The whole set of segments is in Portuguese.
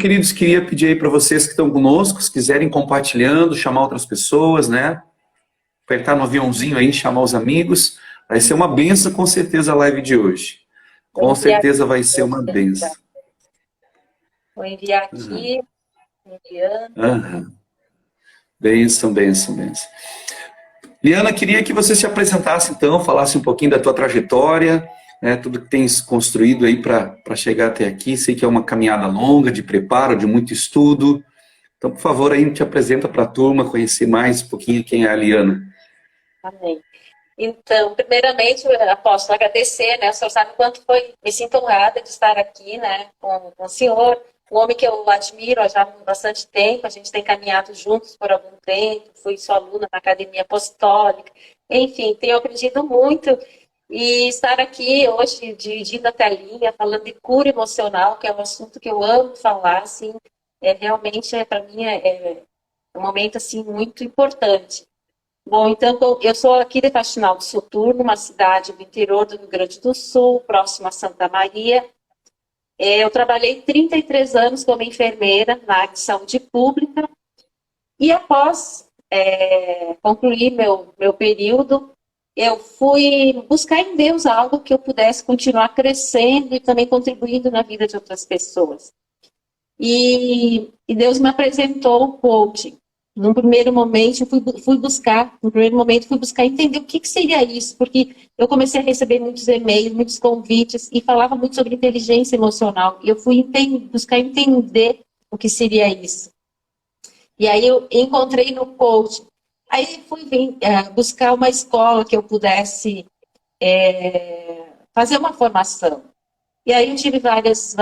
queridos, queria pedir aí para vocês que estão conosco, se quiserem compartilhando, chamar outras pessoas, né? Apertar no aviãozinho aí, chamar os amigos. Vai ser uma benção, com certeza, a live de hoje. Com certeza vai ser uma benção. Vou enviar aqui, enviando. Aham. Benção, benção, benção. Liana, queria que você se apresentasse então, falasse um pouquinho da tua trajetória, né, tudo que tens construído aí para chegar até aqui. Sei que é uma caminhada longa, de preparo, de muito estudo. Então, por favor, aí te apresenta para a turma, conhecer mais um pouquinho quem é a Liana. Amém. Então, primeiramente, eu posso agradecer, né? O senhor sabe o quanto me sinto honrada de estar aqui, né, com o senhor, um homem que eu admiro há já bastante tempo. A gente tem caminhado juntos por algum tempo, fui sua aluna na Academia Apostólica, enfim, tenho aprendido muito. E estar aqui hoje, dividindo a telinha, falando de cura emocional, que é um assunto que eu amo falar, assim, realmente, para mim, é um momento, assim, muito importante. Bom, então, eu sou aqui de Faxinal do Soturno, uma cidade do interior do Rio Grande do Sul, próxima a Santa Maria. Eu trabalhei 33 anos como enfermeira na área de saúde pública e após concluir meu período, eu fui buscar em Deus algo que eu pudesse continuar crescendo e também contribuindo na vida de outras pessoas. E Deus me apresentou o coaching. Num primeiro momento, fui buscar entender o que seria isso, porque eu comecei a receber muitos e-mails, muitos convites, e falava muito sobre inteligência emocional. E eu fui buscar entender o que seria isso. E aí eu encontrei no coaching. Aí fui buscar uma escola que eu pudesse fazer uma formação. E aí eu tive várias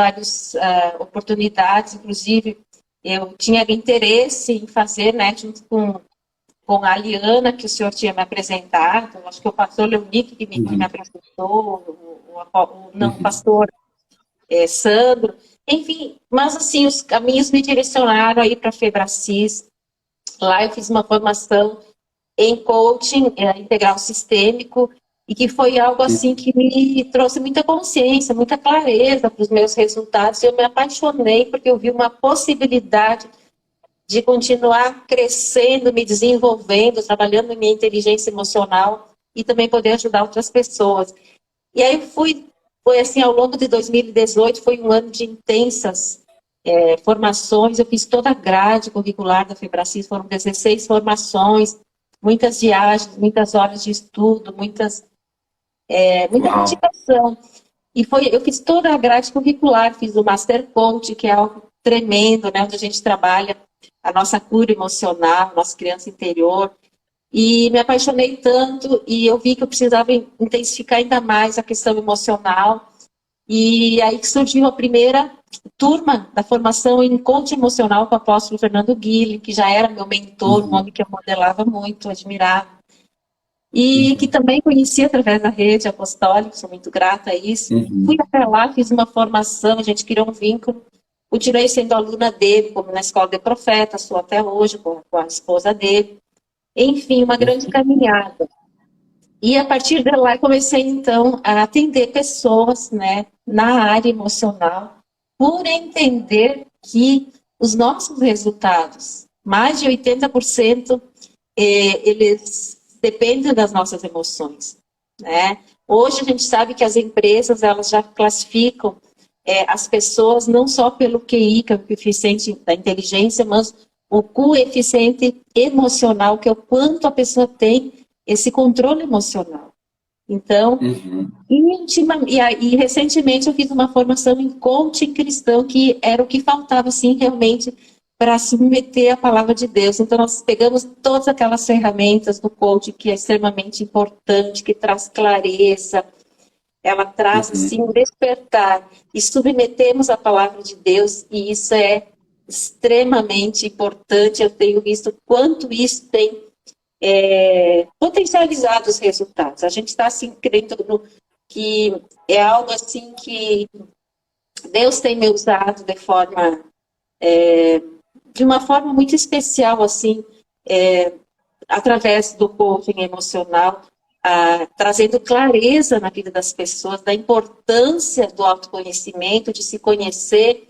oportunidades, inclusive eu tinha interesse em fazer, né, junto com a Liana, que o senhor tinha me apresentado, acho que o pastor Leonique que me apresentou, o pastor Sandro, enfim, mas assim, os caminhos me direcionaram aí para a Febracis. Lá eu fiz uma formação em coaching integral sistêmico, e que foi algo assim que me trouxe muita consciência, muita clareza para os meus resultados. Eu me apaixonei porque eu vi uma possibilidade de continuar crescendo, me desenvolvendo, trabalhando minha inteligência emocional e também poder ajudar outras pessoas. E aí foi assim, ao longo de 2018, foi um ano de intensas formações. Eu fiz toda a grade curricular da Febracis, foram 16 formações, muitas viagens, muitas horas de estudo, muita dedicação. E eu fiz toda a grade curricular, fiz o Master Coach, que é algo tremendo, né, onde a gente trabalha a nossa cura emocional, nossa criança interior. E me apaixonei tanto, e eu vi que eu precisava intensificar ainda mais a questão emocional. E aí que surgiu a primeira turma da formação em coaching emocional com o apóstolo Fernando Guille, que já era meu mentor, um homem que eu modelava muito, admirava. E que também conheci através da rede apostólica, sou muito grata a isso. Fui até lá, fiz uma formação, a gente criou um vínculo. Continuei sendo aluna dele, como na Escola de Profeta, sou até hoje com a esposa dele. Enfim, uma grande caminhada. E a partir de lá comecei então a atender pessoas, né, na área emocional, por entender que os nossos resultados, mais de 80%, eles dependem das nossas emoções, né? Hoje a gente sabe que as empresas, elas já classificam as pessoas não só pelo QI, que é o coeficiente da inteligência, mas o coeficiente emocional, que é o quanto a pessoa tem esse controle emocional. Então, e recentemente eu fiz uma formação em coaching cristão, que era o que faltava, assim, realmente, para submeter a palavra de Deus. Então, nós pegamos todas aquelas ferramentas do coaching, que é extremamente importante, que traz clareza, ela traz, assim, um despertar, e submetemos a palavra de Deus, e isso é extremamente importante. Eu tenho visto quanto isso tem potencializado os resultados. A gente está, assim, crendo que é algo, assim, que Deus tem me usado de uma forma muito especial, assim, através do coaching emocional, trazendo clareza na vida das pessoas, da importância do autoconhecimento, de se conhecer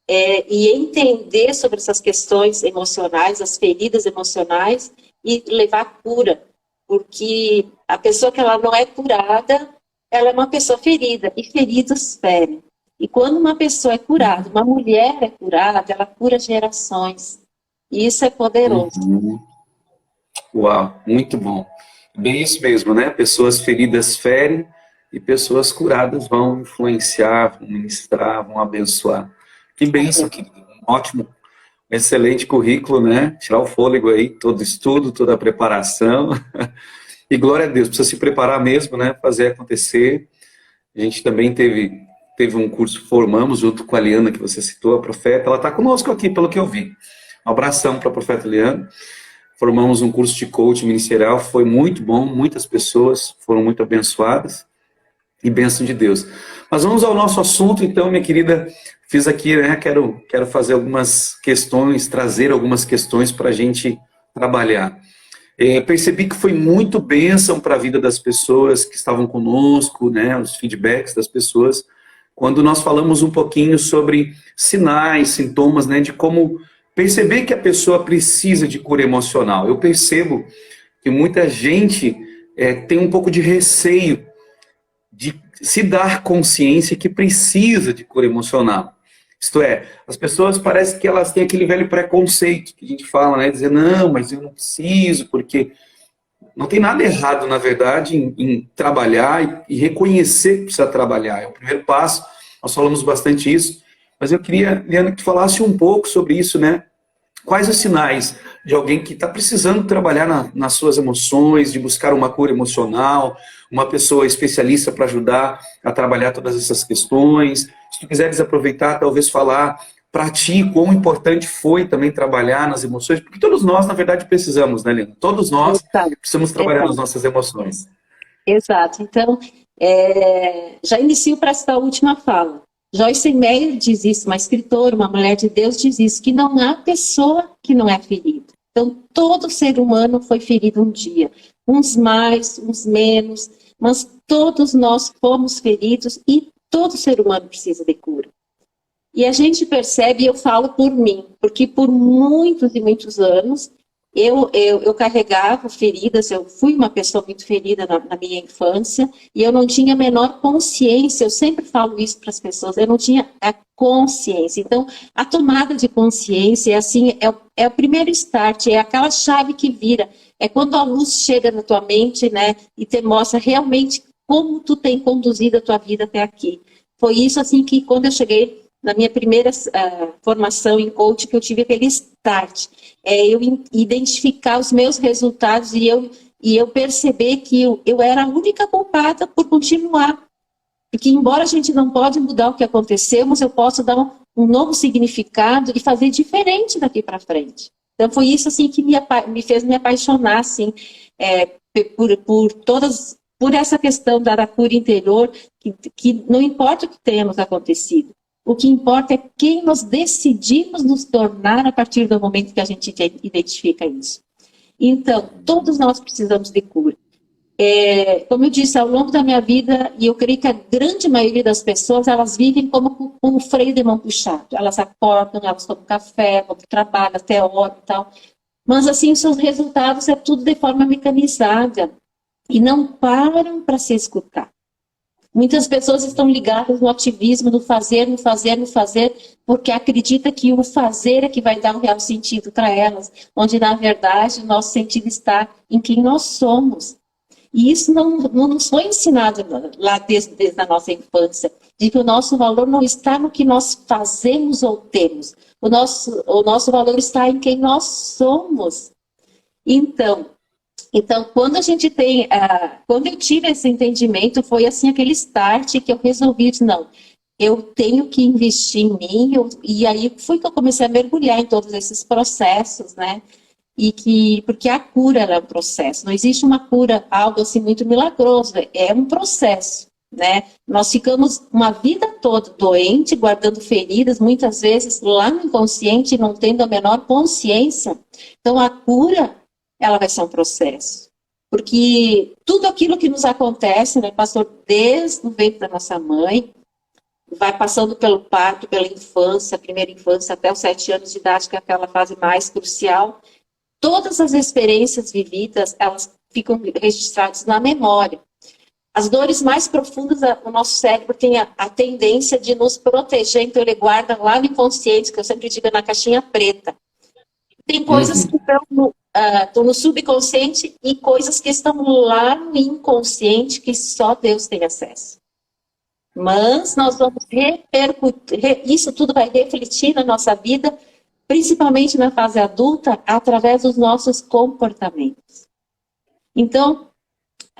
e entender sobre essas questões emocionais, as feridas emocionais, e levar cura. Porque a pessoa que ela não é curada, ela é uma pessoa ferida, e feridos ferem. E quando uma pessoa é curada, uma mulher é curada, ela cura gerações. E isso é poderoso. Uau, muito bom. Bem isso mesmo, né? Pessoas feridas ferem e pessoas curadas vão influenciar, vão ministrar, vão abençoar. Que bênção, querido. Um ótimo, excelente currículo, né? Tirar o fôlego aí, todo estudo, toda a preparação. E glória a Deus, precisa se preparar mesmo, né? Fazer acontecer. A gente também teve um curso, formamos junto com a Liana, que você citou, a profeta. Ela está conosco aqui, pelo que eu vi. Um abração para a profeta Liana. Formamos um curso de coaching ministerial, foi muito bom, muitas pessoas foram muito abençoadas, e bênção de Deus. Mas vamos ao nosso assunto, então, minha querida, fiz aqui, né, quero fazer algumas questões, trazer algumas questões para a gente trabalhar. Percebi que foi muito bênção para a vida das pessoas que estavam conosco, né, os feedbacks das pessoas, quando nós falamos um pouquinho sobre sinais, sintomas, né, de como perceber que a pessoa precisa de cura emocional. Eu percebo que muita gente tem um pouco de receio de se dar consciência que precisa de cura emocional. Isto é, as pessoas parecem que elas têm aquele velho preconceito que a gente fala, né? Dizer, não, mas eu não preciso, porque não tem nada errado, na verdade, em trabalhar e reconhecer que precisa trabalhar. É o primeiro passo, nós falamos bastante isso, mas eu queria, Liana, que tu falasse um pouco sobre isso, né? Quais os sinais de alguém que está precisando trabalhar nas suas emoções, de buscar uma cura emocional, uma pessoa especialista para ajudar a trabalhar todas essas questões? Se tu quiseres aproveitar, talvez falar para ti quão importante foi também trabalhar nas emoções, porque todos nós, na verdade, precisamos, né, Lina? Todos nós precisamos trabalhar nas nossas emoções. Exato. Então, já inicio para esta última fala. Joyce Meyer diz isso, uma escritora, uma mulher de Deus diz isso, que não há pessoa que não é ferida. Então, todo ser humano foi ferido um dia. Uns mais, uns menos, mas todos nós fomos feridos e todo ser humano precisa de cura. E a gente percebe, eu falo por mim, porque por muitos e muitos anos eu carregava feridas, eu fui uma pessoa muito ferida na minha infância, e eu não tinha a menor consciência, eu sempre falo isso para as pessoas, eu não tinha a consciência. Então, a tomada de consciência é o primeiro start, é aquela chave que vira, é quando a luz chega na tua mente, né, e te mostra realmente como tu tem conduzido a tua vida até aqui. Foi isso, assim, que quando eu cheguei na minha primeira formação em coaching, que eu tive aquele start, eu identificar os meus resultados e eu perceber que eu era a única culpada por continuar. Porque embora a gente não pode mudar o que aconteceu, mas eu posso dar um novo significado e fazer diferente daqui para frente. Então foi isso assim que me fez me apaixonar assim, por essa questão da cura interior, que não importa o que tenha nos acontecido. O que importa é quem nós decidimos nos tornar a partir do momento que a gente identifica isso. Então, todos nós precisamos de cura. Como eu disse, ao longo da minha vida, e eu creio que a grande maioria das pessoas, elas vivem como com o freio de mão puxado. Elas acordam, elas tomam café, vão para o trabalho, até hora e tal. Mas, assim, os seus resultados é tudo de forma mecanizada. E não param para se escutar. Muitas pessoas estão ligadas no ativismo, no fazer, porque acredita que o fazer é que vai dar um real sentido para elas, onde, na verdade, o nosso sentido está em quem nós somos. E isso não nos foi ensinado lá desde a nossa infância, de que o nosso valor não está no que nós fazemos ou temos. O nosso valor está em quem nós somos. Então, quando a gente quando eu tive esse entendimento, foi assim aquele start que eu resolvi, não, eu tenho que investir em mim, e aí foi que eu comecei a mergulhar em todos esses processos, né? Porque a cura é um processo, não existe uma cura, algo assim muito milagroso, é um processo, né? Nós ficamos uma vida toda doente, guardando feridas, muitas vezes lá no inconsciente, não tendo a menor consciência. Então, a cura, ela vai ser um processo. Porque tudo aquilo que nos acontece, né, pastor, desde o ventre da nossa mãe, vai passando pelo parto, pela infância, primeira infância, até os 7 anos de idade, que é aquela fase mais crucial. Todas as experiências vividas, elas ficam registradas na memória. As dores mais profundas, o nosso cérebro tem a tendência de nos proteger, então ele guarda lá no inconsciente, que eu sempre digo na caixinha preta. Tem coisas que estão no subconsciente e coisas que estão lá no inconsciente que só Deus tem acesso. Mas nós vamos repercutir, isso tudo vai refletir na nossa vida, principalmente na fase adulta, através dos nossos comportamentos. Então,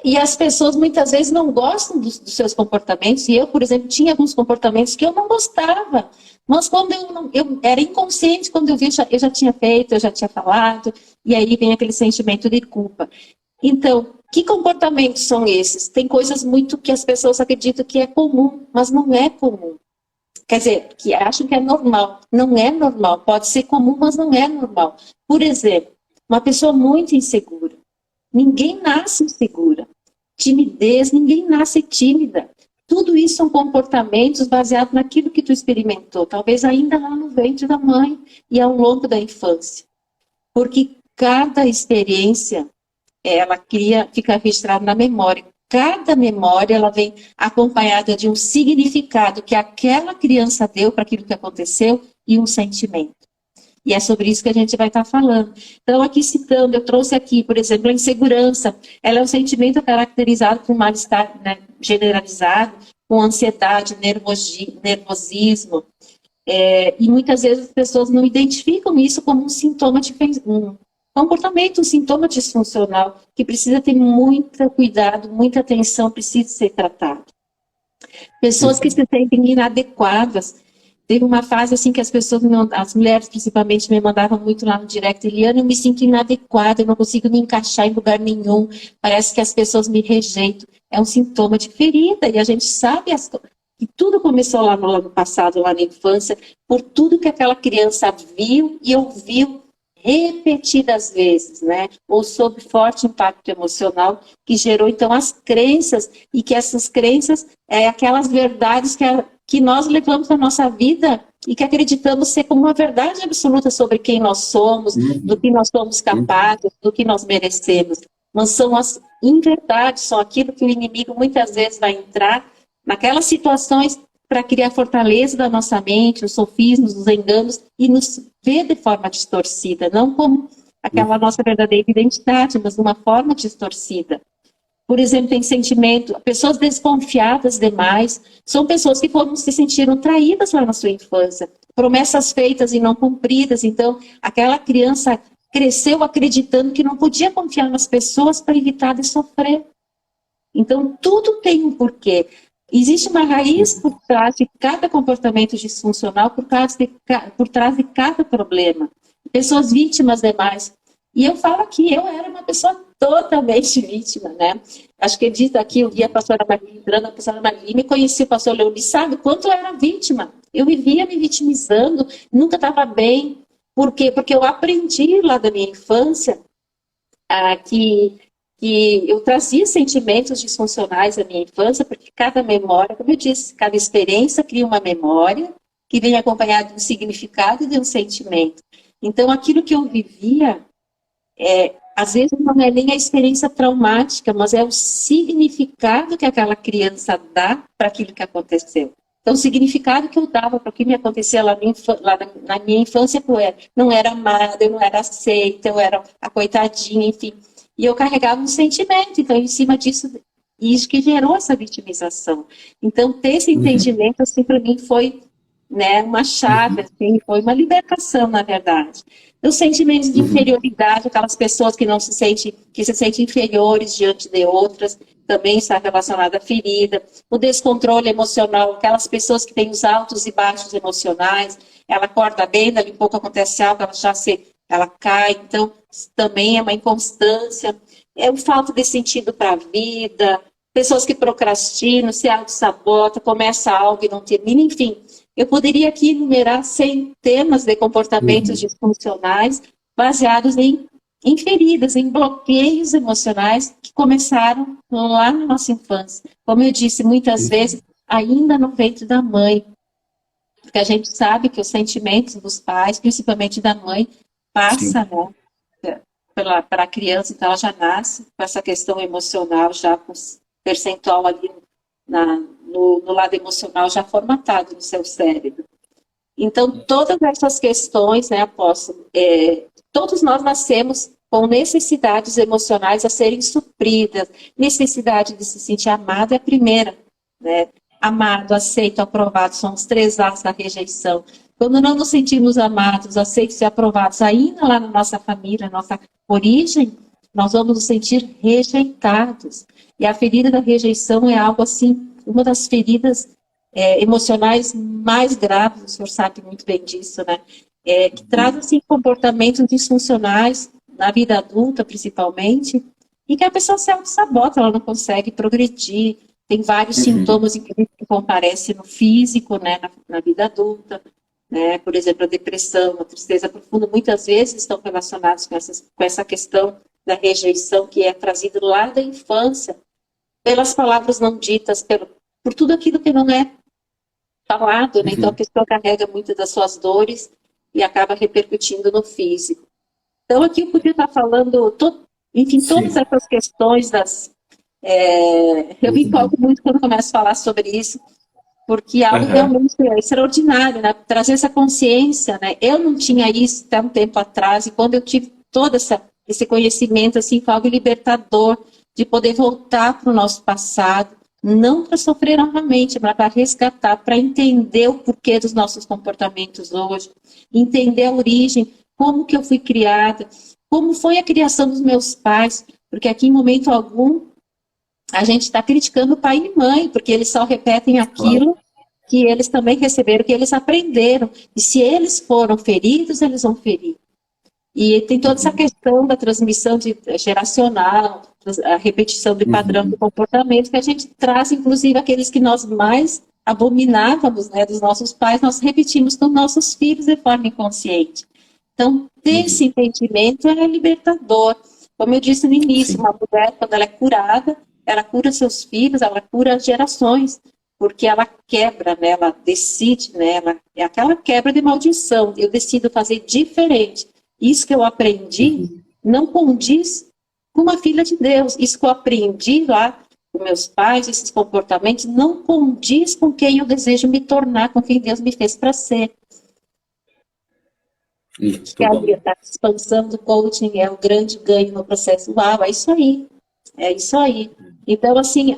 e as pessoas muitas vezes não gostam dos seus comportamentos, e eu, por exemplo, tinha alguns comportamentos que eu não gostava, mas quando eu era inconsciente, quando eu vi, eu já tinha feito, eu já tinha falado, e aí vem aquele sentimento de culpa. Então, que comportamentos são esses? Tem coisas muito que as pessoas acreditam que é comum, mas não é comum. Quer dizer, que acham que é normal. Não é normal. Pode ser comum, mas não é normal. Por exemplo, uma pessoa muito insegura. Ninguém nasce insegura. Timidez, ninguém nasce tímida. Tudo isso são comportamentos baseados naquilo que tu experimentou, talvez ainda lá no ventre da mãe e ao longo da infância. Porque cada experiência, ela fica registrada na memória. Cada memória, ela vem acompanhada de um significado que aquela criança deu para aquilo que aconteceu e um sentimento. E é sobre isso que a gente vai estar falando. Então, aqui citando, eu trouxe aqui, por exemplo, a insegurança. Ela é um sentimento caracterizado por mal-estar, né, generalizado, com ansiedade, nervosismo. E muitas vezes as pessoas não identificam isso como um sintoma de um comportamento, um sintoma disfuncional, que precisa ter muito cuidado, muita atenção, precisa ser tratado. Pessoas que se sentem inadequadas. Teve uma fase assim que as pessoas, as mulheres principalmente, me mandavam muito lá no direct: Eliana, eu me sinto inadequada, eu não consigo me encaixar em lugar nenhum, parece que as pessoas me rejeitam. É um sintoma de ferida, e a gente sabe que tudo começou lá no ano passado, lá na infância, por tudo que aquela criança viu e ouviu repetidas vezes, né? Ou sob forte impacto emocional, que gerou então as crenças, e que essas crenças aquelas verdades que nós levamos na nossa vida e que acreditamos ser como uma verdade absoluta sobre quem nós somos, do que nós somos capazes, do que nós merecemos. Mas são as inverdades, são aquilo que o inimigo muitas vezes vai entrar naquelas situações para criar fortaleza da nossa mente, os sofismos, os enganos, e nos ver de forma distorcida, não como aquela nossa verdadeira identidade, mas de uma forma distorcida. Por exemplo, tem sentimento, pessoas desconfiadas demais, são pessoas que se sentiram traídas lá na sua infância, promessas feitas e não cumpridas. Então, aquela criança cresceu acreditando que não podia confiar nas pessoas para evitar de sofrer. Então, tudo tem um porquê. Existe uma raiz por trás de cada comportamento disfuncional, por trás de cada problema. Pessoas vítimas demais. E eu falo que eu era uma pessoa totalmente vítima, né? Acho que dito aqui, eu vi a pastora Marli entrando, a pastora Marli me conhecia, o pastor Leoni sabe quanto eu era vítima. Eu vivia me vitimizando, nunca estava bem. Por quê? Porque eu aprendi lá da minha infância que eu trazia sentimentos disfuncionais da minha infância, porque cada memória, como eu disse, cada experiência cria uma memória que vem acompanhada de um significado e de um sentimento. Então, aquilo que eu vivia, às vezes não é nem a experiência traumática, mas é o significado que aquela criança dá para aquilo que aconteceu. Então, o significado que eu dava para o que me acontecia lá na minha infância, não era amada, eu não era aceita, eu era a coitadinha, enfim. E eu carregava um sentimento, então, em cima disso, isso que gerou essa vitimização. Então, ter esse entendimento, assim, para mim foi, né, uma chave, assim, foi uma libertação, na verdade. Os sentimentos de inferioridade, aquelas pessoas que se sentem inferiores diante de outras, também está relacionado à ferida. O descontrole emocional, aquelas pessoas que têm os altos e baixos emocionais, ela acorda bem, dali um pouco acontece algo, ela cai, então também é uma inconstância, é o falta de sentido para a vida, pessoas que procrastinam, se auto-sabotam, começa algo e não termina, enfim. Eu poderia aqui enumerar centenas de comportamentos disfuncionais baseados em feridas, em bloqueios emocionais que começaram lá na nossa infância. Como eu disse, muitas vezes ainda no ventre da mãe. Porque a gente sabe que os sentimentos dos pais, principalmente da mãe, passa, né, para a criança, então ela já nasce com essa questão emocional, já com percentual ali no lado emocional já formatado no seu cérebro. Então, todas essas questões, né, apóstolo, todos nós nascemos com necessidades emocionais a serem supridas. Necessidade de se sentir amado é a primeira, né? Amado, aceito, aprovado, são os 3 A's da rejeição. Quando não nos sentimos amados, aceitos e aprovados, ainda lá na nossa família, na nossa origem, nós vamos nos sentir rejeitados. E a ferida da rejeição é algo assim, uma das feridas emocionais mais graves, o senhor sabe muito bem disso, né? Que traz assim, comportamentos disfuncionais na vida adulta, principalmente, e que a pessoa se auto-sabota, ela não consegue progredir. Tem vários sintomas que comparecem no físico, né, na vida adulta, né? Por exemplo, a depressão, a tristeza profunda, muitas vezes estão relacionados com essa questão da rejeição que é trazida lá da infância, pelas palavras não ditas, por tudo aquilo que não é falado, né? Então a pessoa carrega muitas das suas dores e acaba repercutindo no físico. Então aqui eu podia estar falando, todas essas questões eu me empolgo muito quando começo a falar sobre isso, porque é algo realmente extraordinário, né? Trazer essa consciência, né? Eu não tinha isso até um tempo atrás, e quando eu tive todo esse conhecimento, assim, foi algo libertador, de poder voltar para o nosso passado, não para sofrer novamente, mas para resgatar, para entender o porquê dos nossos comportamentos hoje, entender a origem, como que eu fui criada, como foi a criação dos meus pais, porque aqui em momento algum a gente está criticando pai e mãe, porque eles só repetem aquilo que eles também receberam, que eles aprenderam. E se eles foram feridos, eles vão ferir. E tem toda essa questão da transmissão geracional, a repetição de padrão de comportamento, que a gente traz, inclusive, aqueles que nós mais abominávamos, né, dos nossos pais, nós repetimos com nossos filhos de forma inconsciente. Então, ter esse entendimento é libertador. Como eu disse no início, uma mulher, quando ela é curada, ela cura seus filhos, ela cura gerações, porque ela quebra, né, ela decide, né, é aquela quebra de maldição. Eu decido fazer diferente. Isso que eu aprendi não condiz com uma filha de Deus. Isso que eu aprendi lá com meus pais, esses comportamentos, não condiz com quem eu desejo me tornar, com quem Deus me fez para ser. Que a expansão do coaching é o grande ganho no processo. Uau, é isso aí. É isso aí. Então, assim,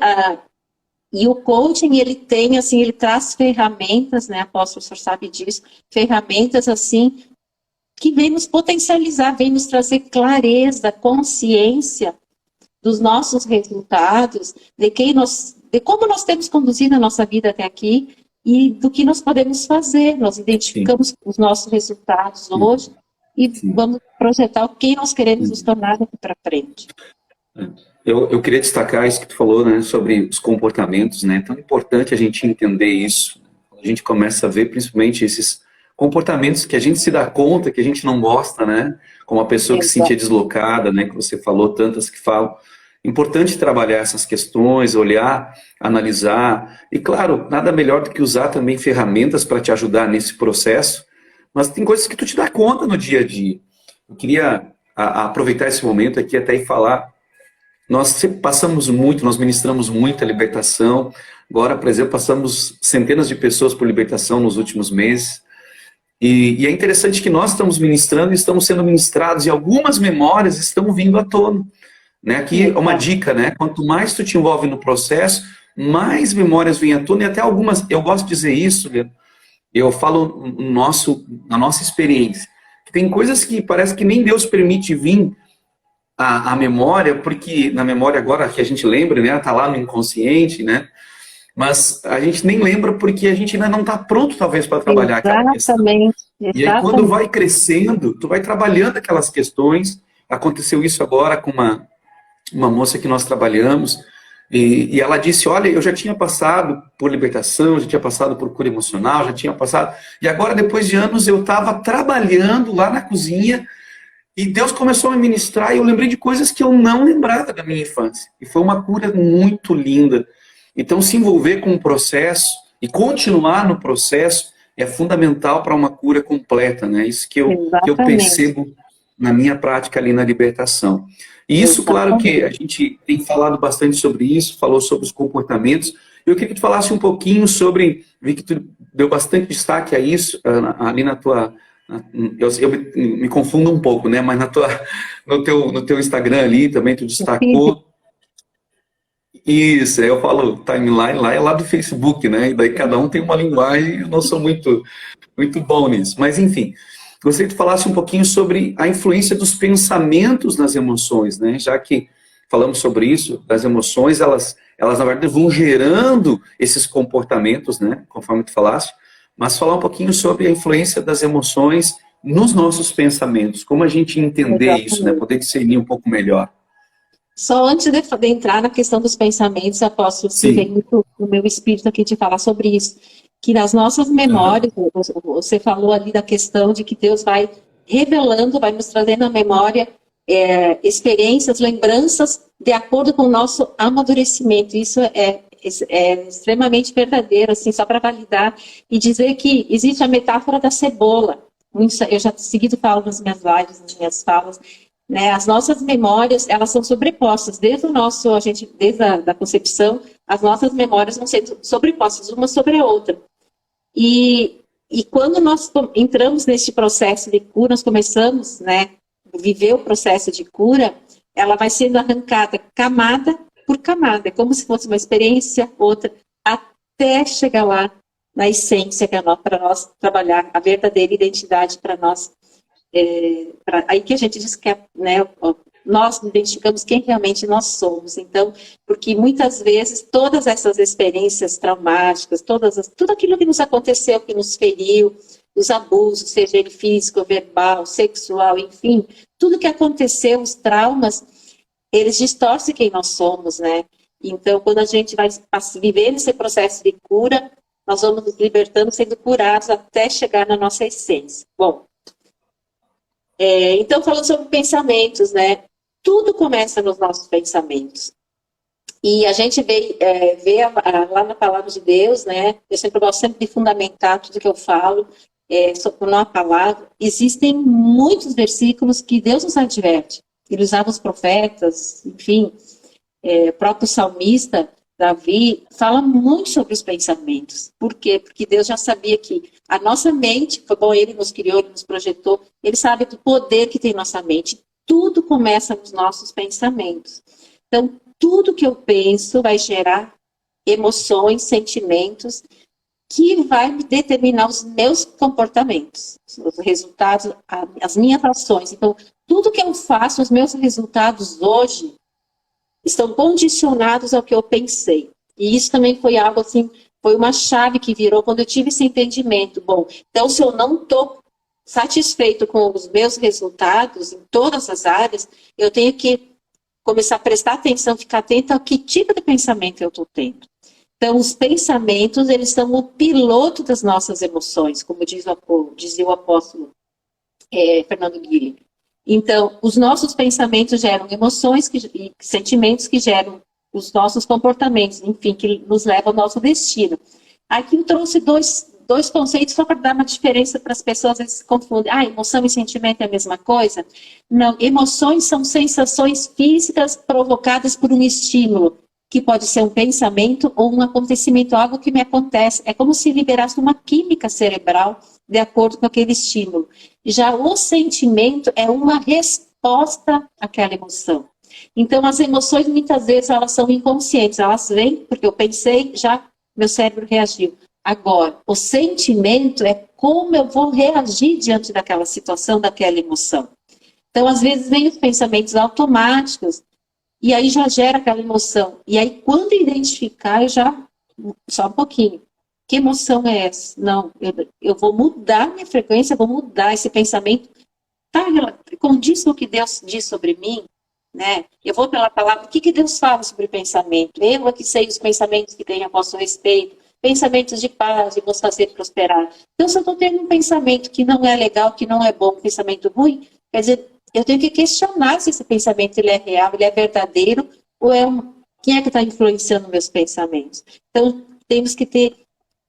e o coaching, ele tem, assim, ele traz ferramentas, né, apóstolo, o senhor sabe disso, ferramentas, assim, que vem nos potencializar, vem nos trazer clareza, consciência dos nossos resultados, de como nós temos conduzido a nossa vida até aqui e do que nós podemos fazer. Nós identificamos os nossos resultados hoje e vamos projetar quem nós queremos nos tornar daqui para frente. Eu queria destacar isso que tu falou, né, sobre os comportamentos, né? É tão importante a gente entender isso. A gente começa a ver principalmente esses comportamentos que a gente se dá conta que a gente não gosta, né? Como a pessoa que se sentia deslocada, né? Que você falou, tantas que falam. Importante trabalhar essas questões, olhar, analisar. E claro, nada melhor do que usar também ferramentas para te ajudar nesse processo. Mas tem coisas que tu te dá conta no dia a dia. Eu queria aproveitar esse momento aqui até e falar. Nós sempre passamos muito, nós ministramos muita libertação. Agora, por exemplo, passamos centenas de pessoas por libertação nos últimos meses. E é interessante que nós estamos ministrando e estamos sendo ministrados e algumas memórias estão vindo à tona. Né? Aqui é uma dica, né? Quanto mais tu te envolve no processo, mais memórias vêm à tona e até algumas, eu gosto de dizer isso, eu falo na nossa experiência, que tem coisas que parece que nem Deus permite vir à memória, porque na memória agora que a gente lembra, né? Tá lá no inconsciente, né? Mas a gente nem lembra porque a gente ainda não está pronto, talvez, para trabalhar aquela questão. E aí, quando vai crescendo, tu vai trabalhando aquelas questões. Aconteceu isso agora com uma moça que nós trabalhamos, e ela disse, olha, eu já tinha passado por libertação, já tinha passado por cura emocional, já tinha passado... E agora, depois de anos, eu estava trabalhando lá na cozinha, e Deus começou a me ministrar, e eu lembrei de coisas que eu não lembrava da minha infância. E foi uma cura muito linda. Então, se envolver com o processo e continuar no processo é fundamental para uma cura completa, né? Isso que eu Exatamente. percebo na minha prática ali na libertação. E isso, claro que a Exatamente. gente tem falado bastante sobre isso, falou sobre os comportamentos. Eu queria que tu falasse um pouquinho sobre, vi que tu deu bastante destaque a isso, ali na tua... Eu me confundo um pouco, né? Mas no teu Instagram ali também tu destacou. Isso, aí eu falo timeline lá, é lá do Facebook, né? E daí cada um tem uma linguagem, eu não sou muito bom nisso. Mas, enfim, gostaria que tu falasse um pouquinho sobre a influência dos pensamentos nas emoções, né? Já que falamos sobre isso, das emoções, elas na verdade vão gerando esses comportamentos, né? Conforme tu falaste, mas falar um pouquinho sobre a influência das emoções nos nossos pensamentos, como a gente entender isso, né? Exatamente. Poder discernir um pouco melhor. Só antes de entrar na questão dos pensamentos, apóstolo, que vem Sim. muito no meu espírito aqui de falar sobre isso, que nas nossas memórias, Aham. você falou ali da questão de que Deus vai revelando, vai nos trazendo à memória experiências, lembranças, de acordo com o nosso amadurecimento. Isso é extremamente verdadeiro, assim, só para validar e dizer que existe a metáfora da cebola. Eu já seguido falo nas minhas lives, nas minhas falas, né? As nossas memórias, elas são sobrepostas, desde a da concepção, as nossas memórias vão sendo sobrepostas uma sobre a outra. E quando nós entramos neste processo de cura, nós começamos, né, viver o processo de cura, ela vai sendo arrancada camada por camada, é como se fosse uma experiência, outra, até chegar lá na essência, que é para nós trabalhar a verdadeira identidade para nós. Aí que a gente diz que né, nós identificamos quem realmente nós somos. Então, porque muitas vezes todas essas experiências traumáticas, tudo aquilo que nos aconteceu, que nos feriu, os abusos, seja ele físico, verbal, sexual, enfim, tudo que aconteceu, os traumas, eles distorcem quem nós somos, né? Então, quando a gente vai viver esse processo de cura, nós vamos nos libertando, sendo curados até chegar na nossa essência. Bom, então, falando sobre pensamentos, né? Tudo começa nos nossos pensamentos. E a gente vê lá na palavra de Deus, né? Eu sempre gosto de fundamentar tudo que eu falo na palavra. Existem muitos versículos que Deus nos adverte. Ele usava os profetas, enfim, o próprio salmista, Davi, fala muito sobre os pensamentos. Por quê? Porque Deus já sabia que a nossa mente, foi bom, Ele nos criou, Ele nos projetou, Ele sabe do poder que tem nossa mente. Tudo começa nos nossos pensamentos. Então, tudo que eu penso vai gerar emoções, sentimentos, que vai determinar os meus comportamentos, os resultados, as minhas ações. Então, tudo que eu faço, os meus resultados hoje, estão condicionados ao que eu pensei. E isso também foi algo assim, foi uma chave que virou quando eu tive esse entendimento. Bom, então se eu não estou satisfeito com os meus resultados em todas as áreas, eu tenho que começar a prestar atenção, ficar atento ao que tipo de pensamento eu estou tendo. Então, os pensamentos, eles são o piloto das nossas emoções, como dizia o apóstolo Fernando Guilherme. Então, os nossos pensamentos geram emoções e sentimentos que geram os nossos comportamentos, enfim, que nos levam ao nosso destino. Aqui eu trouxe dois conceitos só para dar uma diferença para as pessoas, às vezes se confundem. Emoção e sentimento é a mesma coisa? Não, emoções são sensações físicas provocadas por um estímulo, que pode ser um pensamento ou um acontecimento, algo que me acontece. É como se liberasse uma química cerebral de acordo com aquele estímulo. Já o sentimento é uma resposta àquela emoção. Então, as emoções, muitas vezes, elas são inconscientes. Elas vêm porque eu pensei, já meu cérebro reagiu. Agora, o sentimento é como eu vou reagir diante daquela situação, daquela emoção. Então, às vezes, vem os pensamentos automáticos, e aí já gera aquela emoção. E aí, quando identificar, só um pouquinho. Que emoção é essa? Não, eu vou mudar minha frequência, vou mudar esse pensamento. Tá, condiz com o que Deus diz sobre mim, né? Eu vou pela palavra, o que Deus fala sobre pensamento? Eu aqui sei os pensamentos que tenho a vosso respeito, pensamentos de paz, de vos fazer prosperar. Então, se eu estou tendo um pensamento que não é legal, que não é bom, um pensamento ruim, quer dizer, eu tenho que questionar se esse pensamento ele é real, ele é verdadeiro, ou é Quem é que está influenciando meus pensamentos? Então, temos que ter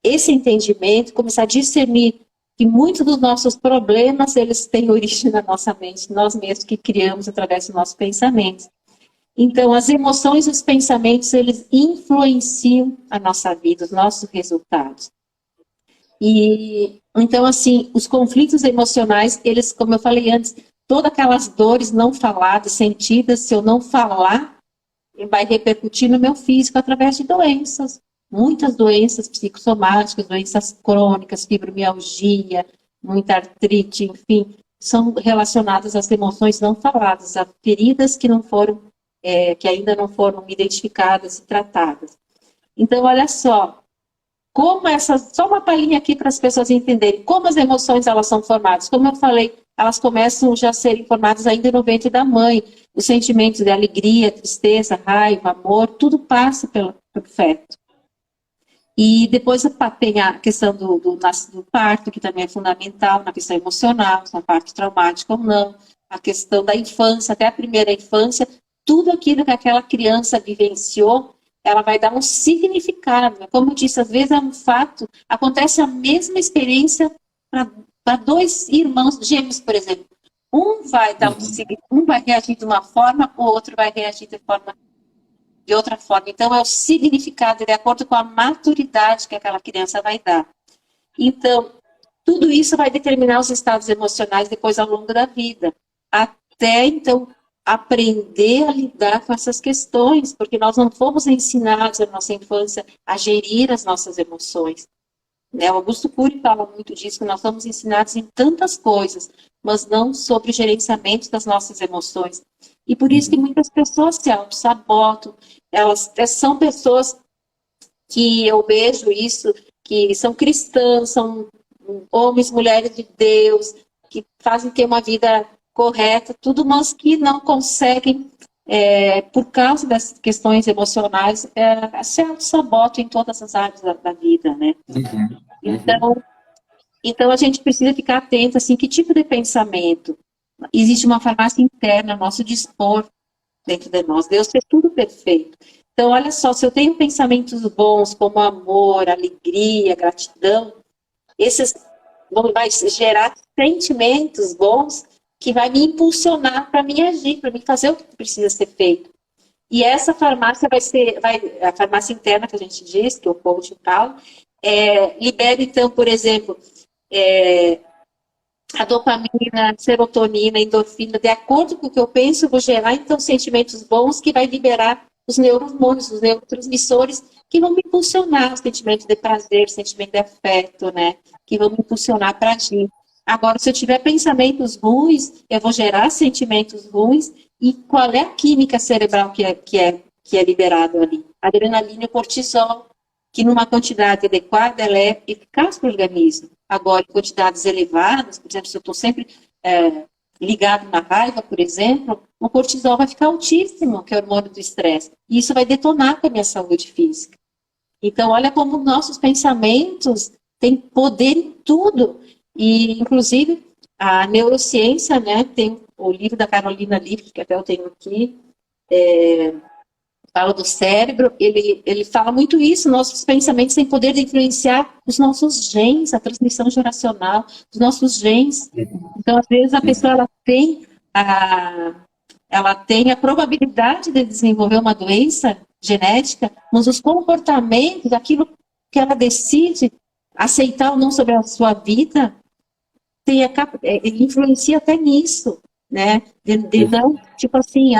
esse entendimento, começar a discernir que muitos dos nossos problemas, eles têm origem na nossa mente, nós mesmos que criamos através dos nossos pensamentos. Então, as emoções e os pensamentos, eles influenciam a nossa vida, os nossos resultados. E, então, assim, os conflitos emocionais, eles, como eu falei antes, todas aquelas dores não faladas, sentidas, se eu não falar, vai repercutir no meu físico através de doenças. Muitas doenças psicossomáticas, doenças crônicas, fibromialgia, muita artrite, enfim, são relacionadas às emoções não faladas, a feridas que não foram, que ainda não foram identificadas e tratadas. Então, olha só, como só uma palhinha aqui para as pessoas entenderem como as emoções elas são formadas. Como eu falei, elas começam já a serem formadas ainda no ventre da mãe. Os sentimentos de alegria, tristeza, raiva, amor, tudo passa pelo feto. E depois tem a questão do parto, que também é fundamental na questão emocional, se é um parto traumático ou não. A questão da infância, até a primeira infância, tudo aquilo que aquela criança vivenciou, ela vai dar um significado. Como eu disse, às vezes é um fato, acontece a mesma experiência para dois irmãos gêmeos, por exemplo. Um vai reagir de uma forma, o outro vai reagir de outra forma. Então, é o significado de acordo com a maturidade que aquela criança vai dar. Então, tudo isso vai determinar os estados emocionais depois ao longo da vida. Até, então, aprender a lidar com essas questões, porque nós não fomos ensinados na nossa infância a gerir as nossas emoções. O Augusto Cury fala muito disso, que nós somos ensinados em tantas coisas, mas não sobre o gerenciamento das nossas emoções. E por isso que muitas pessoas se auto-sabotam. Elas são pessoas que eu vejo isso, que são cristãs, são homens, mulheres de Deus, que fazem ter uma vida correta, tudo, mas que não conseguem, por causa das questões emocionais, se auto-sabotam em todas as áreas da vida, né? Então, a gente precisa ficar atento, assim, que tipo de pensamento? Existe uma farmácia interna, nosso dispor dentro de nós. Deus fez tudo perfeito. Então, olha só, se eu tenho pensamentos bons, como amor, alegria, gratidão, esses vai gerar sentimentos bons que vai me impulsionar para me agir, para me fazer o que precisa ser feito. E essa farmácia a farmácia interna que a gente diz, que o coach fala, libera, então, por exemplo, a dopamina, a serotonina, a endorfina, de acordo com o que eu penso, eu vou gerar, então, sentimentos bons que vai liberar os neurohormônios, os neurotransmissores, que vão me impulsionar, o sentimento de prazer, o sentimento de afeto, né? Que vão me impulsionar para agir. Agora, se eu tiver pensamentos ruins, eu vou gerar sentimentos ruins, e qual é a química cerebral que é liberada ali? Adrenalina e cortisol, que numa quantidade adequada, ela é eficaz para o organismo. Agora, em quantidades elevadas, por exemplo, se eu estou sempre ligado na raiva, por exemplo, o cortisol vai ficar altíssimo, que é o hormônio do estresse. E isso vai detonar com a minha saúde física. Então, olha como nossos pensamentos têm poder em tudo. E, inclusive, a neurociência, né, tem o livro da Carolina Leaf, que até eu tenho aqui, fala do cérebro, ele fala muito isso, nossos pensamentos têm poder de influenciar os nossos genes, a transmissão geracional dos nossos genes. Então, às vezes, a pessoa ela tem a probabilidade de desenvolver uma doença genética, mas os comportamentos, aquilo que ela decide aceitar ou não sobre a sua vida, influencia até nisso. Né? De não, tipo assim,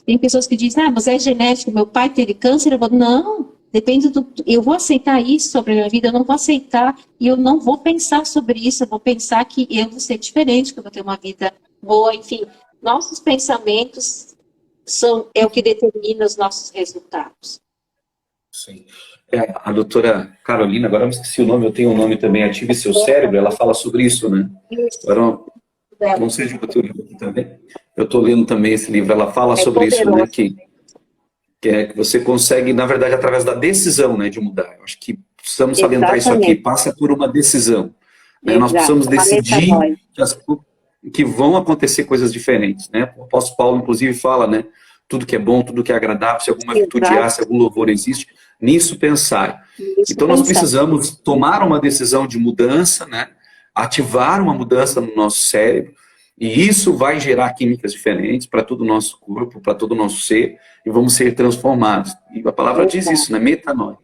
tem pessoas que dizem, mas é genético, meu pai teve câncer, eu vou, não, depende eu vou aceitar isso sobre a minha vida, eu não vou aceitar, e eu não vou pensar sobre isso, eu vou pensar que eu vou ser diferente, que eu vou ter uma vida boa, enfim, nossos pensamentos é o que determina os nossos resultados. Sim. A doutora Carolina, agora eu me esqueci o nome, eu tenho um nome também, Ative Seu Cérebro, ela fala sobre isso, né? Isso. Agora, não sei se eu estou lendo aqui também. Eu estou lendo também esse livro. Ela fala sobre poderoso. isso, né? Que você consegue, na verdade, através da decisão, né, de mudar. Eu acho que precisamos salientar isso aqui. Passa por uma decisão. Né? Nós precisamos decidir que vão acontecer coisas diferentes, né? O apóstolo Paulo, inclusive, fala, né? tudo que é bom, tudo que é agradável, se alguma virtude há, Exato. se algum louvor existe, nisso pensar. Isso Então nós pensar. precisamos tomar uma decisão de mudança, né? Ativar uma mudança no nosso cérebro, e isso vai gerar químicas diferentes para todo o nosso corpo, para todo o nosso ser, e vamos ser transformados. E a palavra diz Exato. isso, né? Metanoia.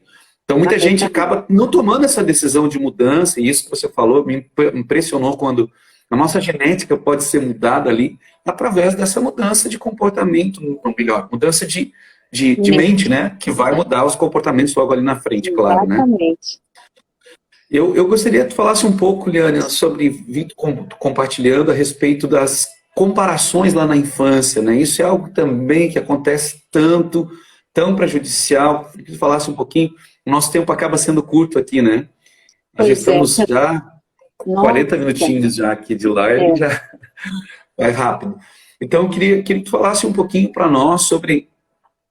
Então muita gente Exatamente. acaba não tomando essa decisão de mudança, e isso que você falou me impressionou quando a nossa genética pode ser mudada ali através dessa mudança de comportamento, ou melhor, mudança de mente, Mente. né? Que vai mudar os comportamentos logo ali na frente, claro, né? Exatamente. Eu gostaria que tu falasse um pouco, Liane, sobre Vitor compartilhando a respeito das comparações lá na infância, né? Isso é algo também que acontece tanto, tão prejudicial. Queria que tu falasse um pouquinho. O nosso tempo acaba sendo curto aqui, né? Nós já Pois é. estamos já Nossa. 40 minutinhos já aqui de live, É. já vai rápido. Então, eu queria que tu falasse um pouquinho para nós sobre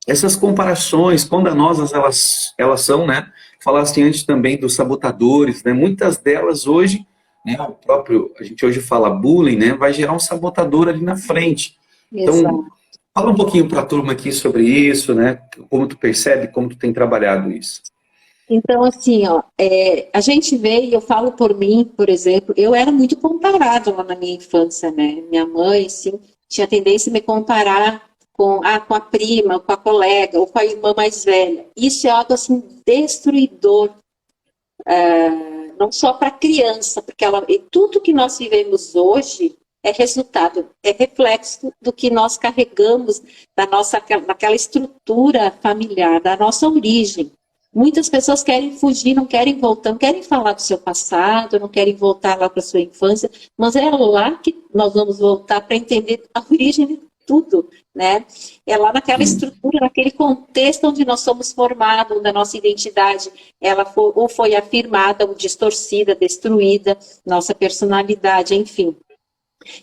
essas comparações, quão danosas elas são, né? Falaste antes também dos sabotadores, né? Muitas delas hoje, né, o próprio, a gente hoje fala bullying, né? Vai gerar um sabotador ali na frente. Então, Exato. fala um pouquinho para a turma aqui sobre isso, né? Como tu percebe, como tu tem trabalhado isso. Então, assim, ó, a gente vê, e eu falo por mim, por exemplo, eu era muito comparada lá na minha infância, né? Minha mãe, assim, tinha tendência a me comparar com a prima, com a colega, ou com a irmã mais velha. Isso é algo, assim, destruidor, não só para a criança, porque e tudo que nós vivemos hoje é resultado, é reflexo do que nós carregamos daquela estrutura familiar, da nossa origem. Muitas pessoas querem fugir, não querem voltar, não querem falar do seu passado, não querem voltar lá para a sua infância, mas é lá que nós vamos voltar para entender a origem de tudo, né? É lá naquela estrutura, naquele contexto onde nós somos formados, onde a nossa identidade ou foi afirmada, ou distorcida, destruída, nossa personalidade, enfim.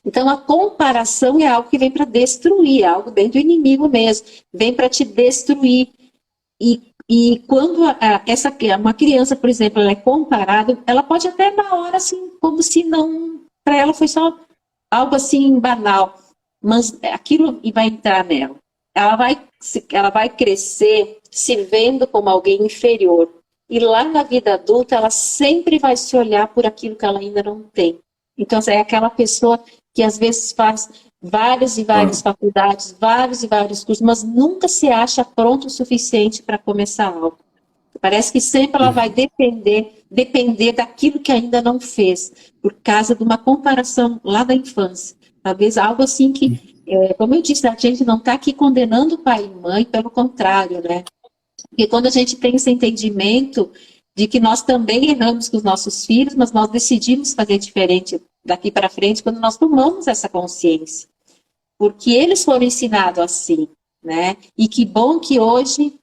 Então, a comparação é algo que vem para destruir, é algo bem do inimigo mesmo, vem para te destruir. E quando uma criança, por exemplo, ela é comparada, ela pode até na hora, assim, como se não, para ela foi só algo assim banal, mas aquilo vai entrar nela. Ela vai crescer se vendo como alguém inferior. E lá na vida adulta, ela sempre vai se olhar por aquilo que ela ainda não tem. Então, é aquela pessoa que às vezes faz várias e várias faculdades, vários e vários cursos, mas nunca se acha pronto o suficiente para começar algo. Parece que sempre ela vai depender daquilo que ainda não fez, por causa de uma comparação lá da infância. Talvez algo assim que, como eu disse, a gente não está aqui condenando o pai e mãe, pelo contrário, né? Porque quando a gente tem esse entendimento de que nós também erramos com os nossos filhos, mas nós decidimos fazer diferente daqui para frente quando nós tomamos essa consciência. Porque eles foram ensinados assim, né? E que bom que hoje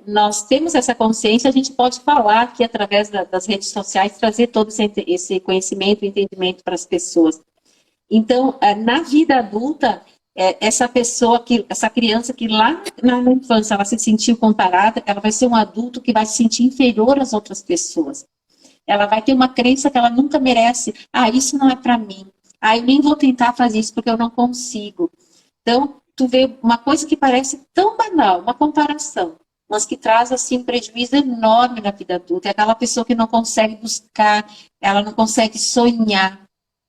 nós temos essa consciência, a gente pode falar aqui através das redes sociais, trazer todo esse conhecimento e entendimento para as pessoas. Então, na vida adulta, essa criança que lá na infância ela se sentiu comparada, ela vai ser um adulto que vai se sentir inferior às outras pessoas. Ela vai ter uma crença que ela nunca merece. Isso não é para mim. Eu nem vou tentar fazer isso porque eu não consigo. Então, tu vê uma coisa que parece tão banal, uma comparação, mas que traz assim um prejuízo enorme na vida adulta. É aquela pessoa que não consegue buscar, ela não consegue sonhar,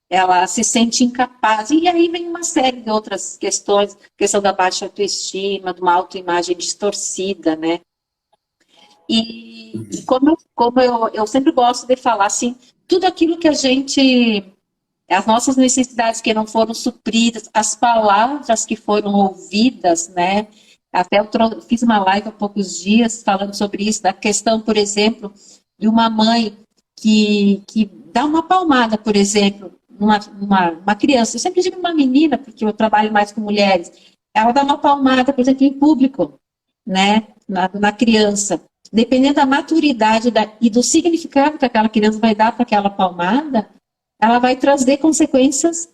ela se sente incapaz. E aí vem uma série de outras questões, questão da baixa autoestima, de uma autoimagem distorcida, né? E como eu sempre gosto de falar, assim, tudo aquilo que as nossas necessidades que não foram supridas, as palavras que foram ouvidas, né? Até eu fiz uma live há poucos dias falando sobre isso, da questão, por exemplo, de uma mãe que dá uma palmada, por exemplo, numa criança. Eu sempre digo uma menina, porque eu trabalho mais com mulheres. Ela dá uma palmada, por exemplo, em público, né? Na criança. Dependendo da maturidade e do significado que aquela criança vai dar para aquela palmada, ela vai trazer consequências